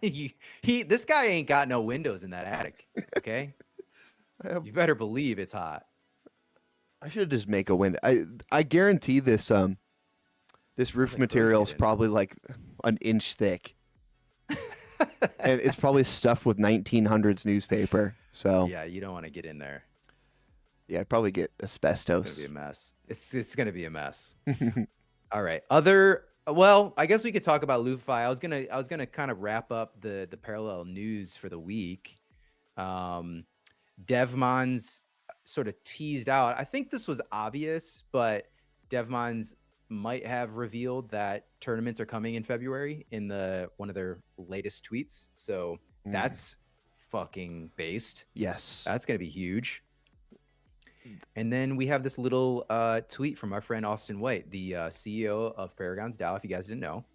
This guy ain't got no windows in that attic. Okay. You better believe it's hot. I should just make a window. I guarantee this roof material is probably like an inch thick. And it's probably stuffed with 1900s newspaper. So Yeah, you don't want to get in there. yeah, I'd probably get It's gonna asbestos. be a mess. It's gonna be a mess. All right. Well, I guess we could talk about Lufi. I was gonna kind of wrap up the parallel news for the week. Devmon's sort of teased out. I think this was obvious, but Devmon's might have revealed that tournaments are coming in February in one of their latest tweets. So that's fucking based. Yes. That's gonna be huge. And then we have this little tweet from our friend Austin White, the CEO of Paragon's DAO. If you guys didn't know,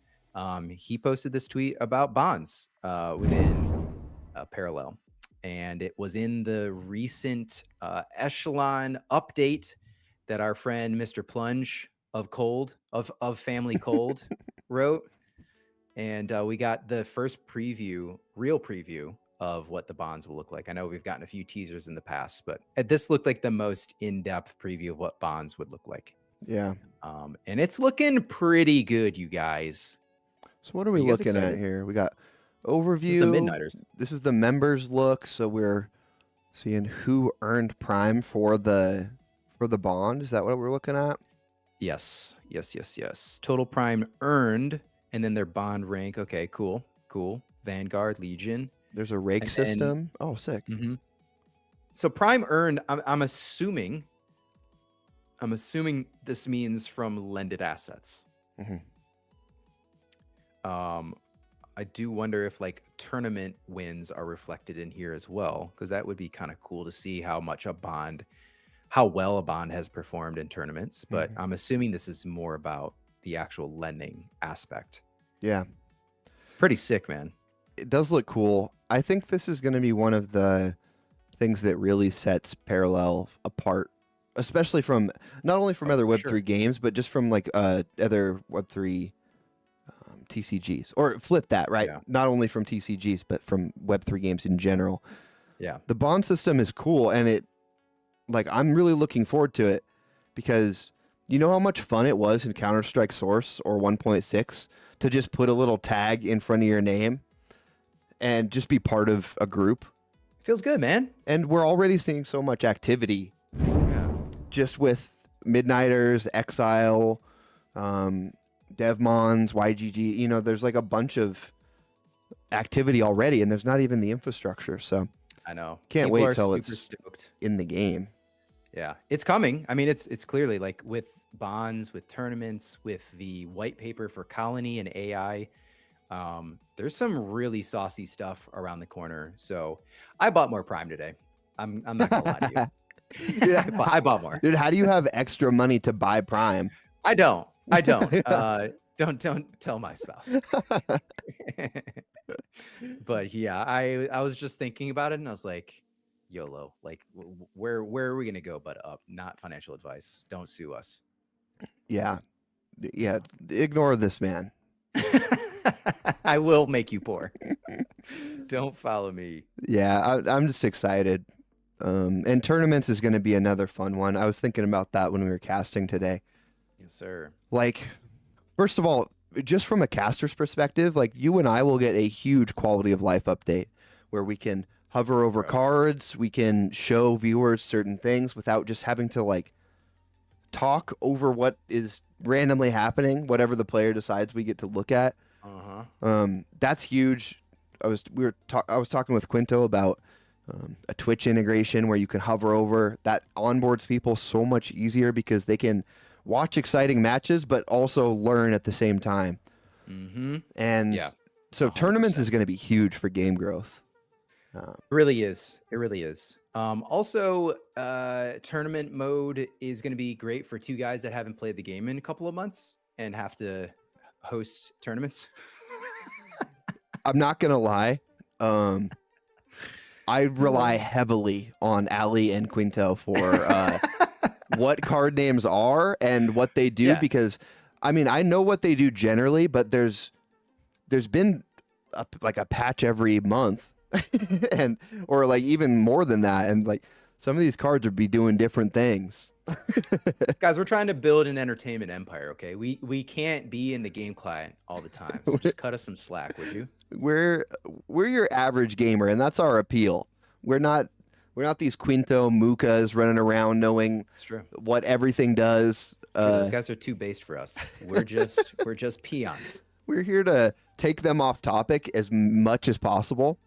he posted this tweet about bonds within Parallel, and it was in the recent Echelon update that our friend Mr. Plunge of Family Cold wrote, and we got the first real preview of what the bonds will look like. I know we've gotten a few teasers in the past, but this looked like the most in-depth preview of what bonds would look like. Yeah. And it's looking pretty good, you guys. So what are we looking at here? We got overview. This is the Midnighters. This is the members look. So we're seeing who earned prime for the bond. Is that what we're looking at? Yes. Total prime earned, and then their bond rank. Okay, cool. Vanguard, Legion. There's a rake system. Oh, sick. Mm-hmm. So prime earned, I'm assuming this means from lended assets. Mm-hmm. I do wonder if like tournament wins are reflected in here as well, because that would be kind of cool to see how well a bond has performed in tournaments. But I'm assuming this is more about the actual lending aspect. Yeah. Pretty sick, man. It does look cool. I think this is going to be one of the things that really sets Parallel apart, especially from not only from other Web3 games, but just from like other Web3 TCGs. Or flip that, right? Yeah. Not only from TCGs, but from Web3 games in general. Yeah. The bond system is cool, and I'm really looking forward to it, because you know how much fun it was in Counter-Strike Source or 1.6 to just put a little tag in front of your name and just be part of a group. Feels good, man. And we're already seeing so much activity. Yeah. Just with Midnighters, Exile, Devmons, YGG. You know, there's like a bunch of activity already, and there's not even the infrastructure. So I know. Can't People wait till it's stoked in the game. Yeah, it's coming. I mean, it's clearly like with bonds, with tournaments, with the white paper for Colony and AI. There's some really saucy stuff around the corner. So I bought more Prime today. I'm not gonna lie to you. Dude, I bought more. Dude, how do you have extra money to buy Prime? I don't. Don't tell my spouse. But yeah, I was just thinking about it, and I was like, YOLO. Like, where are we gonna go but up? Not financial advice. Don't sue us. Yeah. Ignore this man. I will make you poor. Don't follow me. Yeah, I'm just excited. And tournaments is going to be another fun one. I was thinking about that when we were casting today. Yes, sir. Like, first of all, just from a caster's perspective, like you and I will get a huge quality of life update where we can hover over cards, we can show viewers certain things without just having to like talk over what is randomly happening, whatever the player decides we get to look at. That's huge. I was talking with Quinto about a Twitch integration where you can hover over. That onboards people so much easier because they can watch exciting matches but also learn at the same time. And so 100%. Tournaments is going to be huge for game growth. It really is. Also, tournament mode is going to be great for two guys that haven't played the game in a couple of months and have to host tournaments. I'm not going to lie. I rely heavily on Ali and Quinto for what card names are and what they do, because I mean, I know what they do generally, but there's been like a patch every month and or like even more than that, and like some of these cards would be doing different things. Guys, we're trying to build an entertainment empire, okay? We can't be in the game client all the time, so just cut us some slack, would you? we're your average gamer, and that's our appeal. We're not these Quinto Mucas running around knowing It's true. what everything does. Those guys are too based for us. We're just peons. We're here to take them off topic as much as possible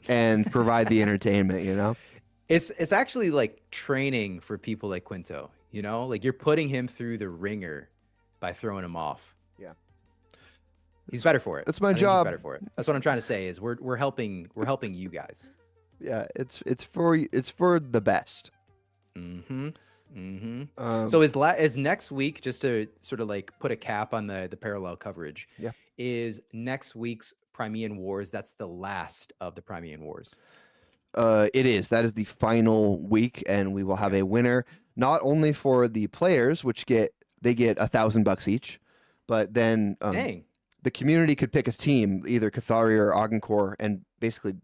and provide the entertainment, you know? It's actually like training for people like Quinto, you know? Like you're putting him through the ringer by throwing him off. Yeah. He's better for it. That's my I think job. He's better for it. That's what I'm trying to say is we're helping you guys. Yeah, it's for the best. Mm-hmm. Mm-hmm. So is next week, just to sort of like put a cap on the parallel coverage, Yeah. is next week's Crimean Wars. That's the last of the Crimean Wars. It is. That is the final week, and we will have a winner, not only for the players, which get $1,000 each, but then Dang. the community could pick a team, either Cathari or Agincourt, and basically,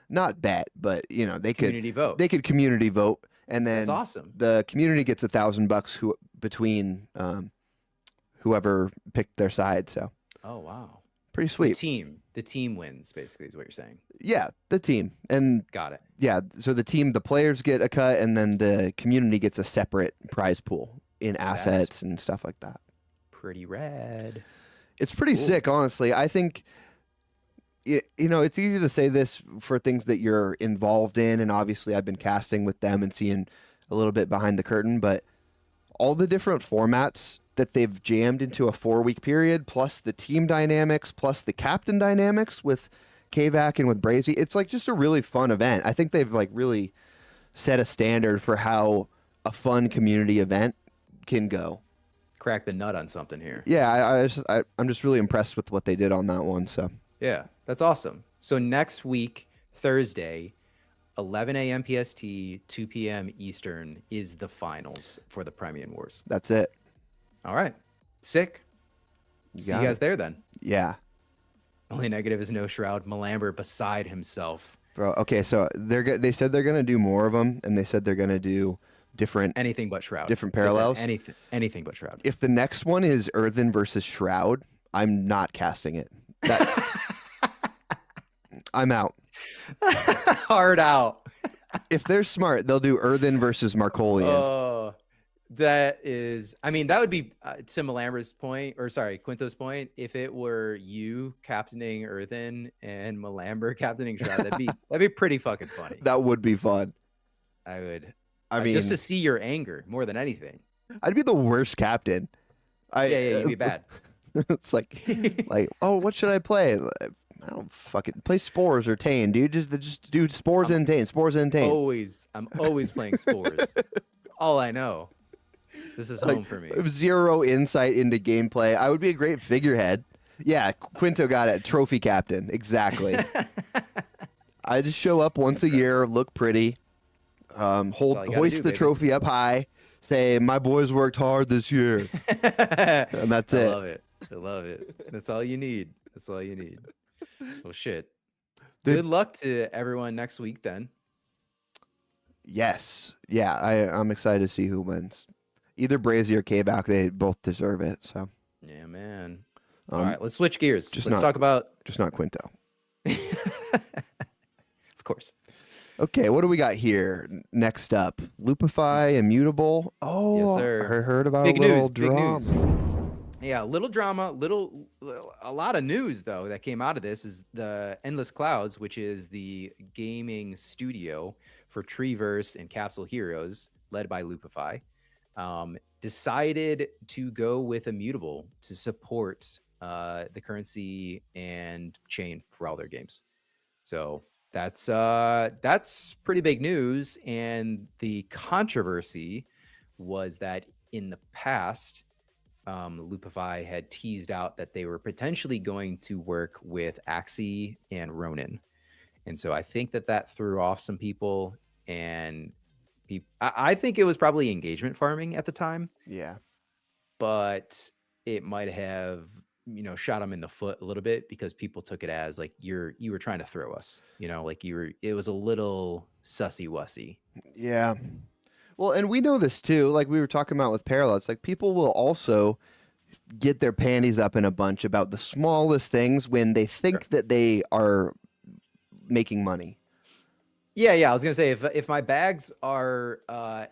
not bet, but they Community vote. They could community vote, and then That's awesome. the community gets $1,000 between whoever picked their side. So Oh wow. pretty sweet. The team wins, basically, is what you're saying. Yeah, the team, and Got it. yeah, so the players get a cut, and then the community gets a separate prize pool in assets and stuff like that. Pretty rad. It's pretty Cool. sick, honestly. I think, it's easy to say this for things that you're involved in, and obviously I've been casting with them and seeing a little bit behind the curtain, but all the different formats that they've jammed into a 4-week period, plus the team dynamics, plus the captain dynamics with Kvac and with Brazy, it's like just a really fun event. I think they've like really set a standard for how a fun community event can go. Crack the nut on something here. Yeah, I'm just really impressed with what they did on that one. So Yeah, that's awesome. So next week, Thursday, 11 a.m. PST, 2 p.m. Eastern is the finals for the Crimean Wars. that's it. All right. Sick. See you got guys it. there then. Yeah, Only negative is no Shroud. Malambert beside himself. bro. Okay, so they said they're gonna do more of them, and they said they're gonna do different. Anything but Shroud. Different Listen, parallels? anything but Shroud. If the next one is Earthen versus Shroud, I'm not casting it. I'm out. Hard out. If they're smart, they'll do Earthen versus Markolian. Oh, that would be to Malambert's point, or sorry, Quinto's point. If it were you captaining Earthen and Malambert captaining Shroud, that'd be pretty fucking funny. That would be fun. I would. I mean, just to see your anger more than anything. I'd be the worst captain. Yeah, you'd be bad. It's like, oh, what should I play? I don't fucking play Spores or Tane, dude. Just do Spores and Tane. Spores and Tane. I'm always playing Spores. It's all I know. This is home for me. I have zero insight into gameplay. I would be a great figurehead. Yeah, Quinto got it. Trophy captain. Exactly. I just show up once a year, look pretty, hoist the trophy up high, say, my boys worked hard this year. And that's it. I love it. That's all you need. Well, shit. Dude. Good luck to everyone next week then. Yes. Yeah, I'm excited to see who wins. Either Brazy or Kvac, they both deserve it. So. Yeah, man. All right, let's switch gears. Let's talk about just not Quinto. Of course. Okay, what do we got here? Next up, Loopify, Immutable. Oh, Yes, sir. I heard about Big a little news. drama. Big news. Yeah, little drama, a lot of news though that came out of this is the Endless Clouds, which is the gaming studio for Treeverse and Capsule Heroes, led by Loopify, decided to go with Immutable to support the currency and chain for all their games. So that's pretty big news. And the controversy was that in the past, Loopify had teased out that they were potentially going to work with Axie and Ronin. And so I think that threw off some people, and I think it was probably engagement farming at the time, Yeah. but it might have, shot them in the foot a little bit because people took it as like you were trying to throw us, like it was a little sussy wussy. Yeah. Well, and we know this too. Like we were talking about with Parallel, it's like people will also get their panties up in a bunch about the smallest things when they think that they are making money. Yeah, I was gonna say if my bags are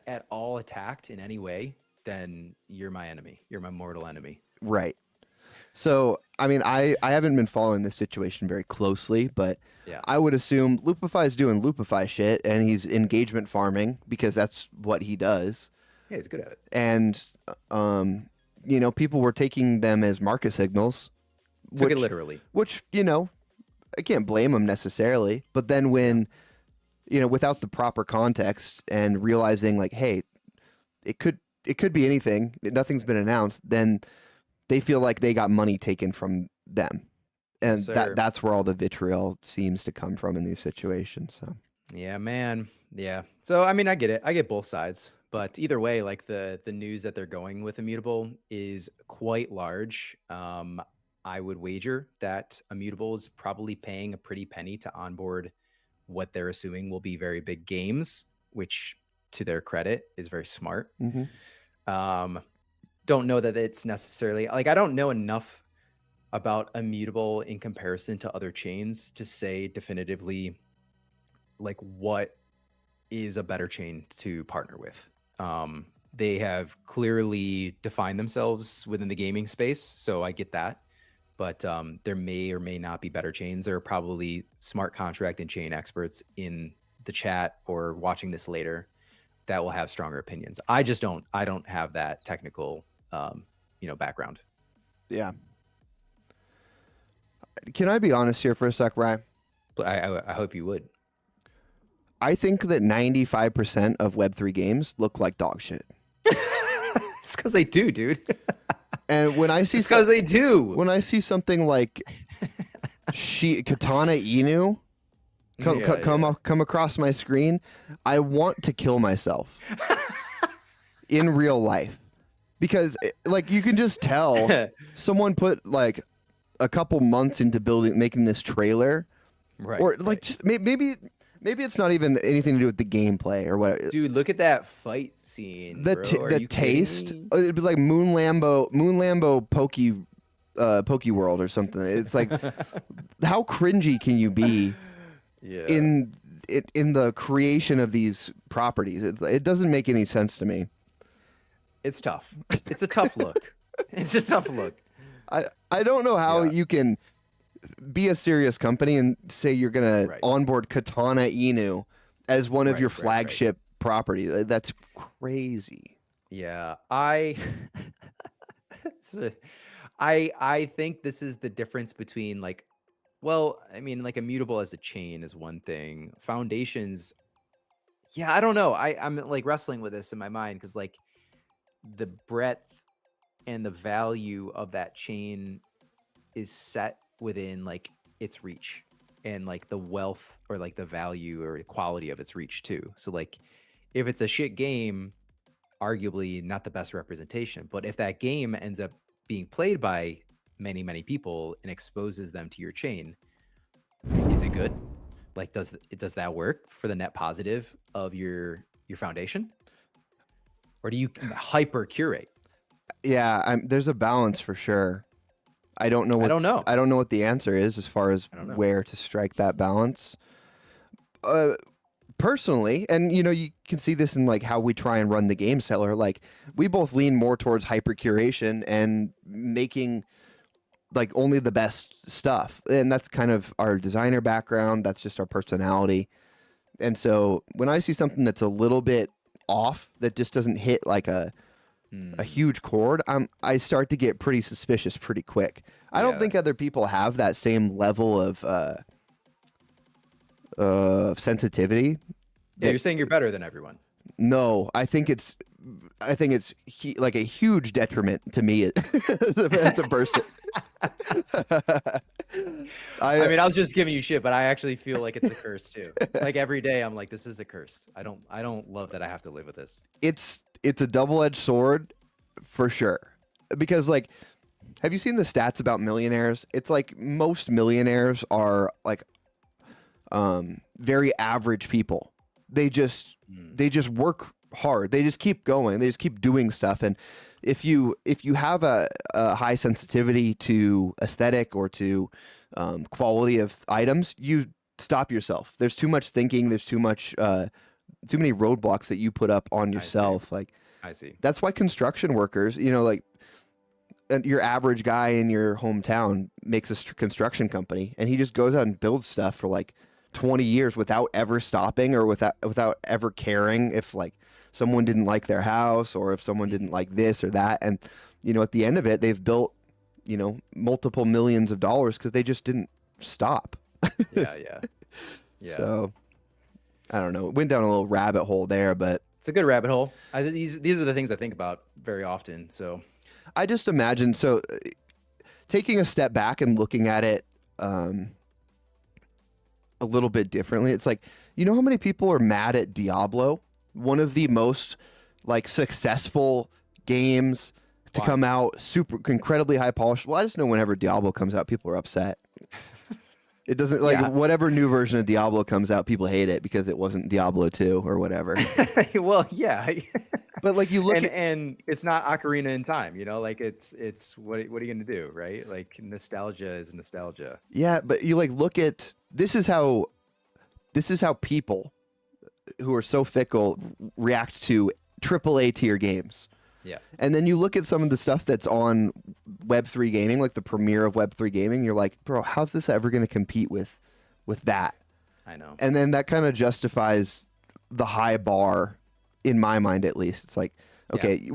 at all attacked in any way, then you're my enemy. You're my mortal enemy. Right. So, I mean, I haven't been following this situation very closely, but Yeah. I would assume Loopify's doing Loopify shit, and he's engagement farming because that's what he does. Yeah, he's good at it. And, you know, people were taking them as market signals. Took it literally. Which, you know, I can't blame him necessarily. But then when, you know, without the proper context and realizing like, hey, it could be anything, nothing's been announced, then they feel like they got money taken from them. And that's where all the vitriol seems to come from in these situations. So yeah, man. Yeah. So I mean, I get it. I get both sides. But either way, like the news that they're going with Immutable is quite large. I would wager that Immutable is probably paying a pretty penny to onboard what they're assuming will be very big games, which to their credit is very smart. Don't know that it's necessarily like, I don't know enough about Immutable in comparison to other chains to say definitively like what is a better chain to partner with. They have clearly defined themselves within the gaming space, so I get that. But there may or may not be better chains. There are probably smart contract and chain experts in the chat or watching this later that will have stronger opinions. I don't have that technical background. yeah. Can I be honest here for a sec, Ryan? I hope you would. I think that 95% of Web3 games look like dog shit. It's because they do, dude. And when I see, because they do. When I see something like Katana Inu come across my screen, I want to kill myself in real life, because like you can just tell someone put like a couple months into making this trailer, right? Or like just maybe it's not even anything to do with the gameplay or whatever. Dude, look at that fight scene. The taste. It'd be like Moon Lambo Poke World or something. It's like, how cringy can you be in the creation of these properties? It doesn't make any sense to me. It's tough. It's a tough look. It's a tough look. I don't know how you can be a serious company and say you're going to onboard Katana Inu as one of your flagship property. That's crazy. Yeah. I think this is the difference between like, well, I mean, like Immutable as a chain is one thing. Foundations, yeah, I don't know. I'm like wrestling with this in my mind because like the breadth and the value of that chain is set within like its reach and like the wealth or like the value or quality of its reach too. So like if it's a shit game, arguably not the best representation, but if that game ends up being played by many, many people and exposes them to your chain, is it good? Like, does that work for the net positive of your foundation? Or do you hyper curate? Yeah, there's a balance for sure. I don't know what the answer is as far as where to strike that balance. Personally, and you know, you can see this in like how we try and run the game Cellar. Like we both lean more towards hyper curation and making like only the best stuff. And that's kind of our designer background. That's just our personality. And so when I see something that's a little bit off, that just doesn't hit like a huge chord, I start to get pretty suspicious pretty quick. I don't think other people have that same level of sensitivity. Yeah, you're saying you're better than everyone. No, I think it's like a huge detriment to me as a person. I mean, I was just giving you shit, but I actually feel like it's a curse too. Like every day, I'm like, this is a curse. I don't love that I have to live with this. It's a double-edged sword for sure, because like, have you seen the stats about millionaires? It's like most millionaires are like very average people. They just work hard. They just keep going. They just keep doing stuff. And if you have a high sensitivity to aesthetic or to quality of items, you stop yourself. There's too much thinking. There's too many roadblocks that you put up on yourself. Like, I see. that's why construction workers, you know, like your average guy in your hometown makes a construction company, and he just goes out and builds stuff for like 20 years without ever stopping or without ever caring if like someone didn't like their house or if someone didn't like this or that. And, you know, at the end of it, they've built, you know, multiple millions of dollars because they just didn't stop. Yeah. So I don't know. It went down a little rabbit hole there, but It's a good rabbit hole. These are the things I think about very often. So I just imagine, so taking a step back and looking at it a little bit differently, it's like, you know how many people are mad at Diablo? One of the most like successful games to come out, super incredibly high polished. Well, I just know whenever Diablo comes out, people are upset. It doesn't like whatever new version of Diablo comes out, people hate it because it wasn't Diablo 2 or whatever. well, yeah. But like you look and it's not Ocarina in Time, you know, like it's what are you gonna do, right? Like nostalgia is nostalgia. Yeah, but you like look at this is how people who are so fickle react to AAA tier games. Yeah. And then you look at some of the stuff that's on Web3 gaming, like the premiere of Web3 gaming, you're like, bro, how's this ever going to compete with that? I know. And then that kind of justifies the high bar in my mind, at least. It's like, okay,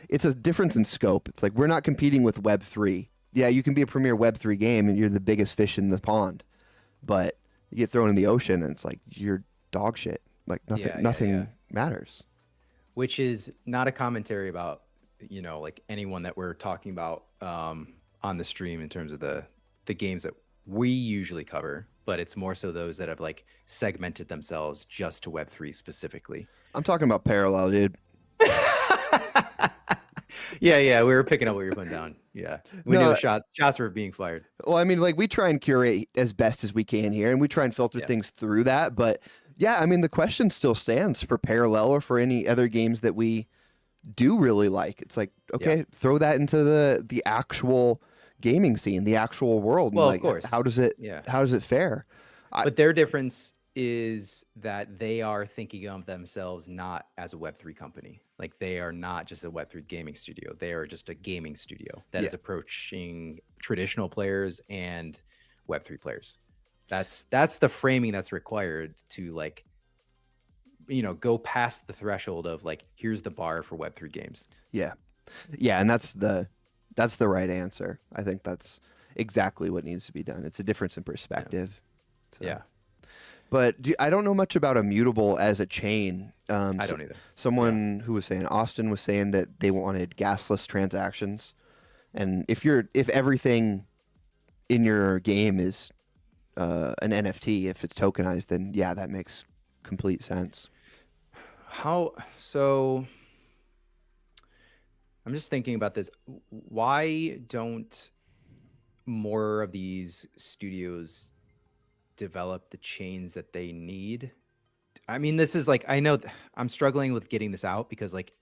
it's a difference in scope. It's like, we're not competing with Web3. Yeah, you can be a premier Web3 game and you're the biggest fish in the pond, but you get thrown in the ocean and it's like, you're dog shit. Like nothing matters. Which is not a commentary about, you know, like anyone that we're talking about on the stream in terms of the games that we usually cover, but it's more so those that have like segmented themselves just to Web3 specifically. I'm talking about Parallel, dude. Yeah, we were picking up what you were putting down. Yeah, we knew the shots were being fired. Well, I mean, like we try and curate as best as we can here, and we try and filter things through that. But yeah, I mean, the question still stands for Parallel or for any other games that we do really like. It's like, okay, throw that into the actual gaming scene, the actual world. Well, and like, of course. How does it fare? But their difference is that they are thinking of themselves not as a Web3 company. Like they are not just a Web3 gaming studio. They are just a gaming studio that is approaching traditional players and Web3 players. That's the framing that's required to like, you know, go past the threshold of like, here's the bar for Web3 games. Yeah. And that's the right answer. I think that's exactly what needs to be done. It's a difference in perspective. Yeah. But I don't know much about Immutable as a chain. I don't either. Someone who was saying, Austin was saying that they wanted gasless transactions. And if everything in your game is an NFT, if it's tokenized, then yeah, that makes complete sense. So I'm just thinking about this. Why don't more of these studios develop the chains that they need? I mean, this is like, I know I'm struggling with getting this out because like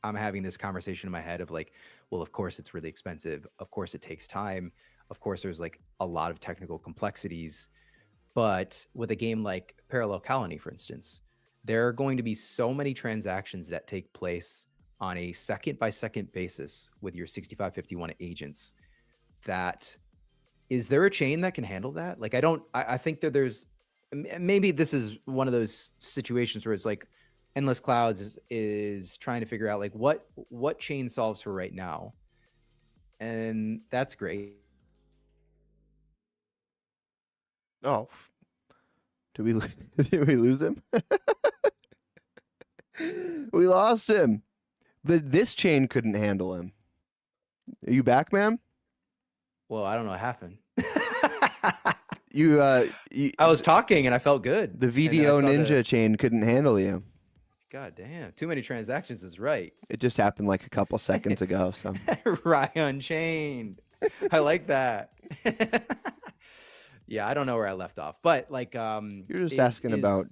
I'm having this conversation in my head of like, well, of course it's really expensive. Of course it takes time. Of course there's like a lot of technical complexities. But with a game like Parallel Colony, for instance, there are going to be so many transactions that take place on a second by second basis with your 6551 agents that is there a chain that can handle that? Like, I think that maybe this is one of those situations where it's like Endless Clouds is trying to figure out like what chain solves for right now. And that's great. Oh, did we lose him? We lost him. This chain couldn't handle him. Are you back, man? Well, I don't know what happened. I was talking and I felt good. The VDO Ninja chain couldn't handle you. God damn, too many transactions is right. It just happened like a couple seconds ago. So Rye Unchained. I like that. Yeah, I don't know where I left off, but like you're just asking about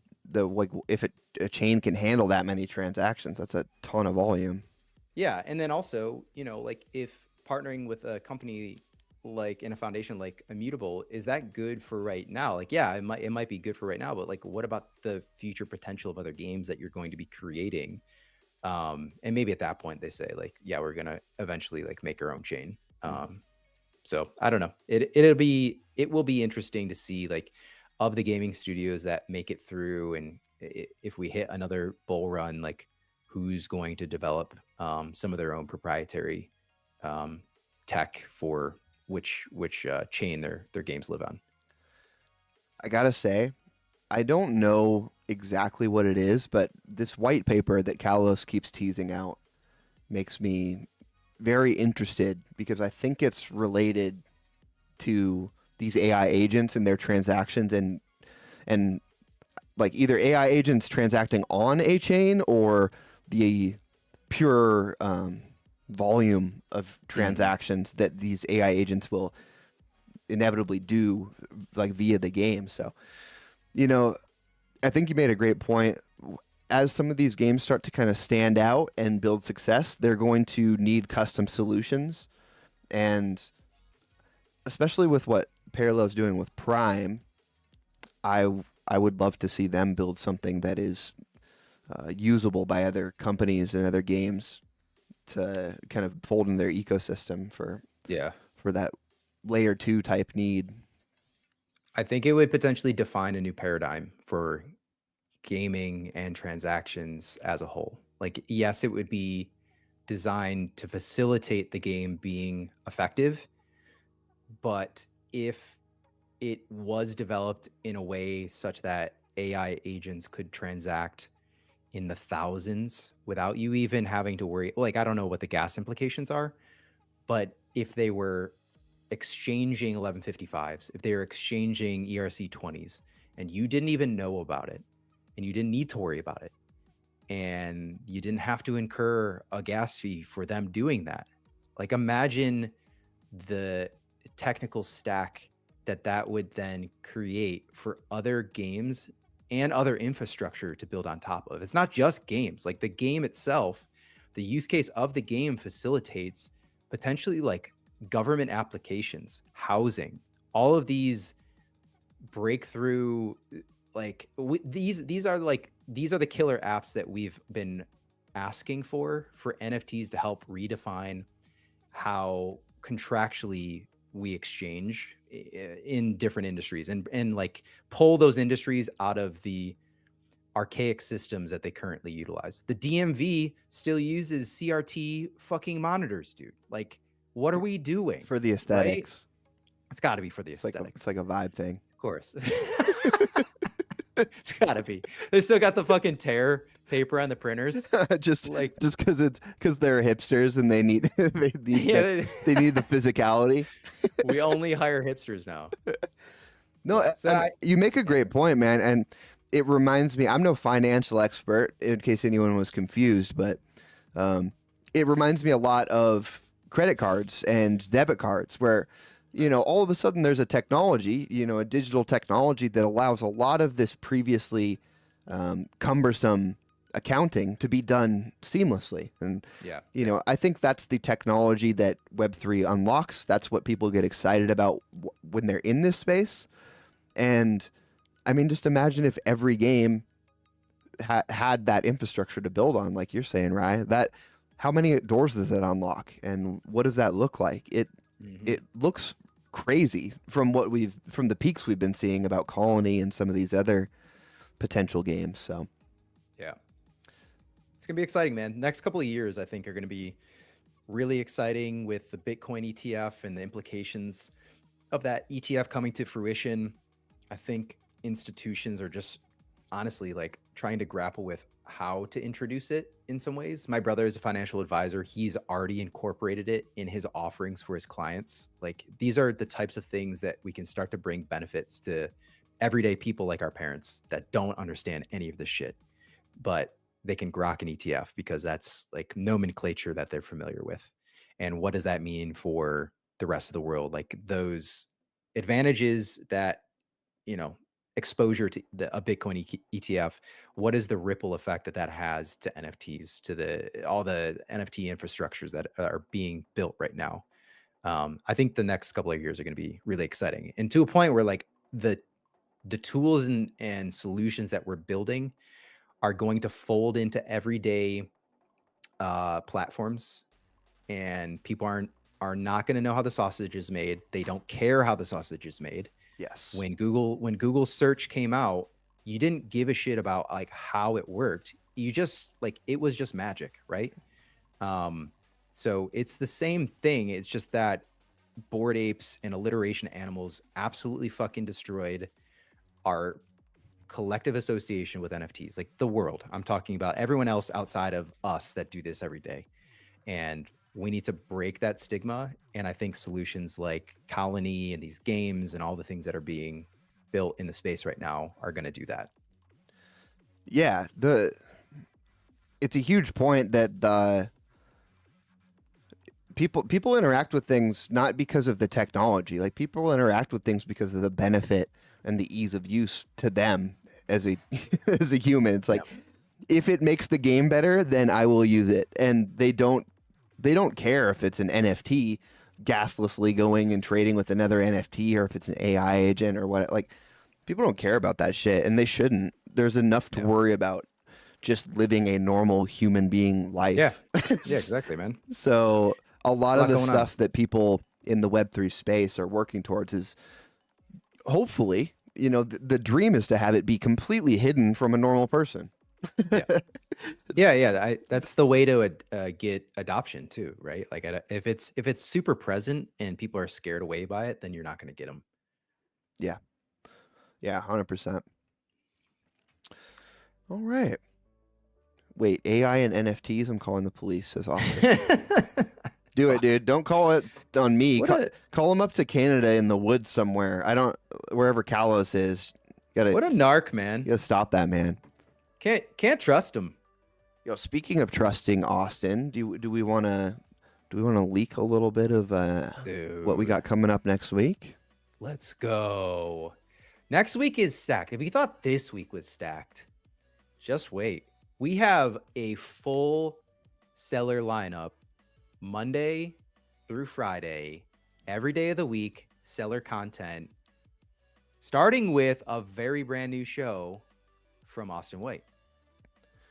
if a chain can handle that many transactions. That's a ton of volume. Yeah, and then also, like if partnering with a company like in a foundation like Immutable, is that good for right now? Like, yeah, it might be good for right now, but like what about the future potential of other games that you're going to be creating? And maybe at that point they say like, yeah, we're gonna eventually like make our own chain. So I don't know. It will be interesting to see like of the gaming studios that make it through, and if we hit another bull run, like who's going to develop some of their own proprietary um, tech for which chain their games live on. I gotta say, I don't know exactly what it is, but this white paper that Kalos keeps teasing out makes me very interested because I think it's related to these AI agents and their transactions and like either AI agents transacting on a chain or the pure volume of transactions that these AI agents will inevitably do like via the game. So, you know, I think you made a great point. As some of these games start to kind of stand out and build success, they're going to need custom solutions. And especially with what Parallel's doing with Prime, I I would love to see them build something that is usable by other companies and other games to kind of fold in their ecosystem Yeah. for that layer two type need. I think it would potentially define a new paradigm for gaming and transactions as a whole. Like, yes, it would be designed to facilitate the game being effective, but if it was developed in a way such that AI agents could transact in the thousands without you even having to worry, like, I don't know what the gas implications are, but if they were exchanging 1155s, if they were exchanging ERC 20s, and you didn't even know about it, and you didn't need to worry about it, and you didn't have to incur a gas fee for them doing that. Like, imagine the technical stack that would then create for other games and other infrastructure to build on top of. It's not just games. Like the game itself, the use case of the game facilitates potentially like government applications, housing, all of these breakthrough like these are the killer apps that we've been asking for NFTs to help redefine how contractually we exchange in different industries, and like pull those industries out of the archaic systems that they currently utilize. The DMV still uses CRT fucking monitors, dude. Like, what are we doing? For the Right? aesthetics. It's got to be for the It's like aesthetics. it's like a vibe thing. Of course. It's got to be. They still got the fucking tear paper on the printers. just Like, just because they're hipsters and they need yeah, they need the physicality. we only hire hipsters now. No, Yeah, so you make a great point, man, and it reminds me. I'm no financial expert, in case anyone was confused, but it reminds me a lot of credit cards and debit cards, where all of a sudden there's a technology, a digital technology that allows a lot of this previously cumbersome accounting to be done seamlessly. And yeah, I think that's the technology that Web3 unlocks. That's what people get excited about when they're in this space. And I mean, just imagine if every game had that infrastructure to build on, like you're saying, Ryan. How many doors does that unlock, and what does that look like? It looks crazy from the peaks we've been seeing about Colony and some of these other potential games. So yeah, it's gonna be exciting, man. Next couple of years, I think, are gonna be really exciting with the Bitcoin ETF and the implications of that ETF coming to fruition. I think institutions are just honestly like trying to grapple with how to introduce it in some ways. My brother is a financial advisor. He's already incorporated it in his offerings for his clients. Like, these are the types of things that we can start to bring benefits to everyday people like our parents that don't understand any of this shit, but they can grok an ETF because that's like nomenclature that they're familiar with. And what does that mean for the rest of the world? Like, those advantages that, you know, exposure to a Bitcoin ETF, what is the ripple effect that has to NFTs, to all the NFT infrastructures that are being built right now? I think the next couple of years are going to be really exciting, and to a point where like the tools and solutions that we're building are going to fold into everyday platforms, and people are not going to know how the sausage is made. They don't care how the sausage is made. Yes. When Google search came out, you didn't give a shit about like how it worked. You just like, it was just magic, right? So it's the same thing. It's just that Bored Apes and alliteration animals absolutely fucking destroyed our collective association with NFTs, like the world. I'm talking about everyone else outside of us that do this every day. And we need to break that stigma. And I think solutions like Colony and these games and all the things that are being built in the space right now are going to do that. Yeah, it's a huge point that the people interact with things not because of the technology. Like, people interact with things because of the benefit and the ease of use to them as a as a human. It's like, if it makes the game better, then I will use it. And they don't care if it's an NFT gaslessly going and trading with another NFT, or if it's an AI agent or what. Like, people don't care about that shit, and they shouldn't. There's enough to worry about just living a normal human being life. Yeah, exactly, man. So a lot of the stuff that people in the Web3 space are working towards is, hopefully, you know, the dream is to have it be completely hidden from a normal person. Yeah. That's the way to get adoption too, right? Like, if it's super present and people are scared away by it, then you're not going to get them. Yeah, 100%. All right. Wait, AI and NFTs? I'm calling the police, says Austin. Do it, dude. Don't call it on me. Call them up to Canada in the woods somewhere. Wherever Kalos is. What a narc, man. You gotta stop that, man. Can't trust him. Yo, speaking of trusting Austin, do we want to leak a little bit of what we got coming up next week? Let's go. Next week is stacked. If you thought this week was stacked, just wait. We have a full Cellar lineup, Monday through Friday, every day of the week, Cellar content, starting with a very brand new show from Austin White.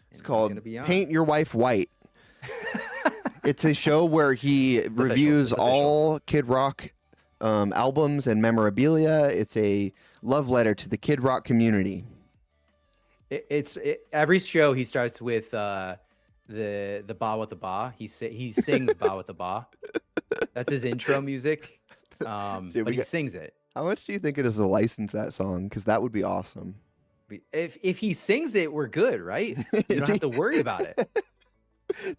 It's called Paint Your Wife White. It's a show where he reviews all Kid Rock albums and memorabilia. It's a love letter to the Kid Rock community. Every show he starts with the ba with the ba. He sings ba with the ba. That's his intro music. Dude, but he sings it. How much do you think it is to license that song? Because that would be awesome. If he sings it, we're good, right? You don't have to worry about it.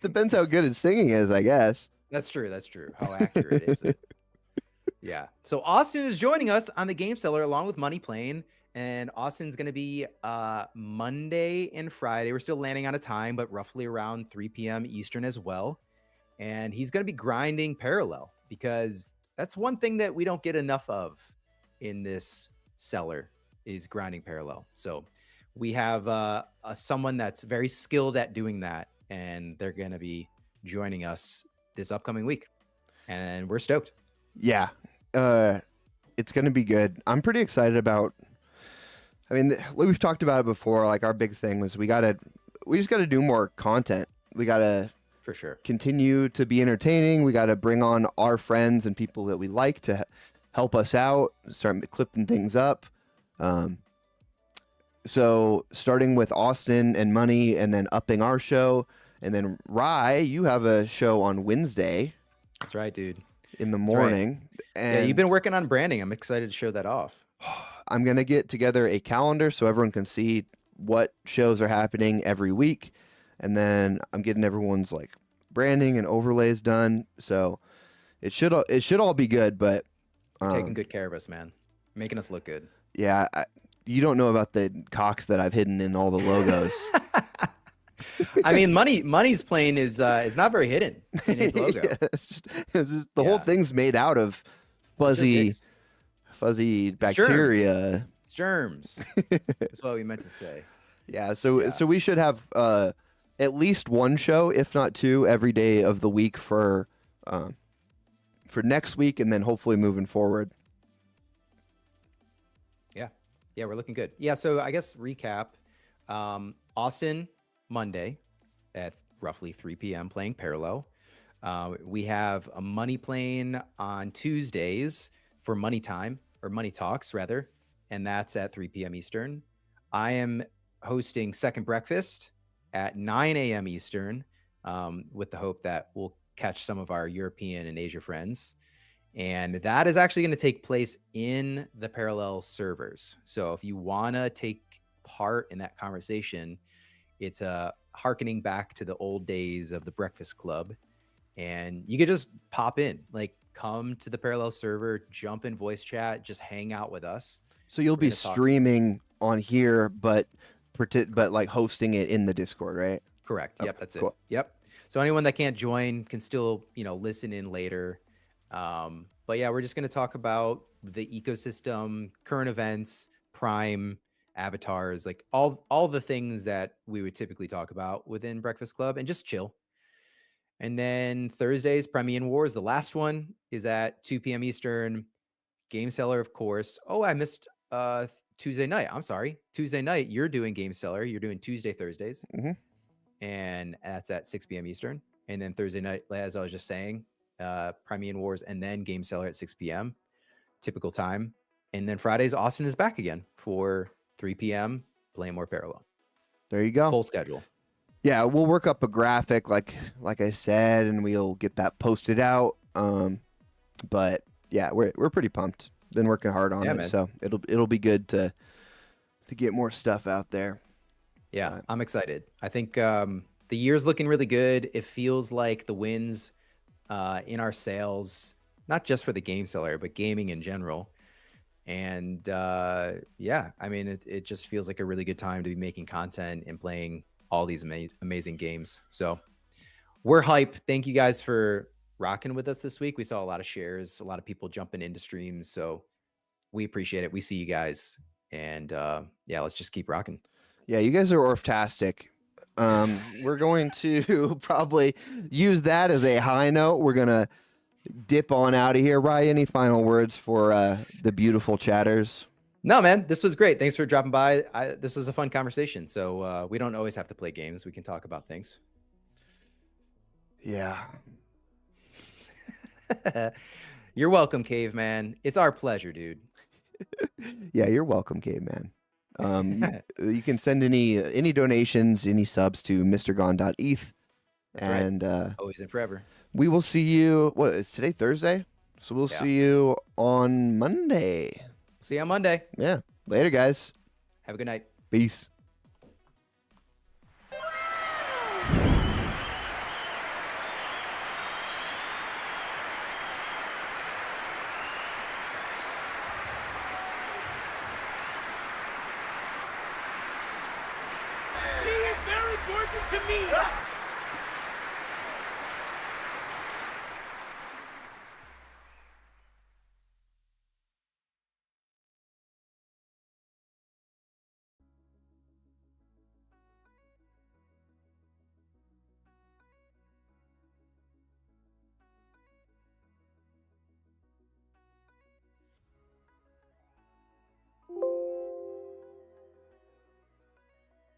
Depends how good his singing is, I guess. That's true. How accurate is it? Yeah. So Austin is joining us on the Game Cellar along with Money Plane. And Austin's going to be Monday and Friday. We're still landing on a time, but roughly around 3 p.m. Eastern as well. And he's going to be grinding parallel, because that's one thing that we don't get enough of in this Cellar is grinding parallel. So we have someone that's very skilled at doing that, and they're going to be joining us this upcoming week. And we're stoked. Yeah. It's going to be good. I'm pretty excited about... I mean, we've talked about it before. Like, our big thing was we just got to do more content. We got to, for sure, continue to be entertaining. We got to bring on our friends and people that we like to help us out, start clipping things up. So starting with Austin and Money, and then upping our show. And then Rye, you have a show on Wednesday. That's right, dude. In the morning. Right. And you've been working on branding. I'm excited to show that off. I'm going to get together a calendar so everyone can see what shows are happening every week. And then I'm getting everyone's like branding and overlays done. So it should all be good, but taking good care of us, man. Making us look good. Yeah. You don't know about the cocks that I've hidden in all the logos. I mean, Money's plane is not very hidden in his logo. Yeah, it's just the whole thing's made out of fuzzy bacteria. It's Germs. That's what we meant to say. Yeah, so we should have at least one show, if not two, every day of the week for next week, and then hopefully moving forward. Yeah, we're looking good. Yeah, so I guess recap. Austin, Monday at roughly 3 p.m. playing Parallel. We have a Money Plane on Tuesdays for Money Time, or Money Talks, rather, and that's at 3 p.m. Eastern. I am hosting Second Breakfast at 9 a.m. Eastern, with the hope that we'll catch some of our European and Asia friends. And that is actually going to take place in the Parallel servers. So if you want to take part in that conversation, it's harkening back to the old days of the Breakfast Club. And you could just pop in, like come to the Parallel server, jump in voice chat, just hang out with us. So you'll be streaming on here, but like hosting it in the Discord, right? Correct. Okay, Yep, that's cool. it. Yep. So anyone that can't join can still, listen in later. But yeah, we're just going to talk about the ecosystem, current events, Prime, avatars, like all the things that we would typically talk about within Breakfast Club, and just chill. And then Thursdays, Premium Wars, the last one is at 2 p.m. Eastern. Game Cellar, of course. Oh, I missed Tuesday night. I'm sorry. Tuesday night, you're doing Game Cellar. You're doing Tuesday, Thursdays. Mm-hmm. And that's at 6 p.m. Eastern. And then Thursday night, as I was just saying, Premium Wars, and then Game Cellar at 6 p.m. typical time. And then Fridays, Austin is back again for 3 p.m. playing more Parallel. There you go. Full schedule. Yeah, we'll work up a graphic like I said, and we'll get that posted out. But yeah, we're pretty pumped. Been working hard on it, man. So it'll be good to get more stuff out there. Yeah, I'm excited. I think the year's looking really good. It feels like the wins in our sales, not just for the Game Cellar, but gaming in general. And yeah, I mean, it just feels like a really good time to be making content and playing all these amazing games. So we're hyped. Thank you guys for rocking with us this week. We saw a lot of shares, a lot of people jumping into streams. So we appreciate it. We see you guys. And yeah, let's just keep rocking. Yeah, you guys are orftastic. We're going to probably use that as a high note. We're going to dip on out of here. Ryan, any final words for the beautiful chatters? No, man, this was great. Thanks for dropping by. This was a fun conversation. So we don't always have to play games. We can talk about things. Yeah. You're welcome, Caveman. It's our pleasure, dude. Yeah, you're welcome, Caveman. You can send any donations, any subs to mrgon.eth. That's and right. Always and forever. We will see you. What is today? Thursday. So we'll see you on Monday. See you on Monday. Yeah. Later, guys. Have a good night. Peace.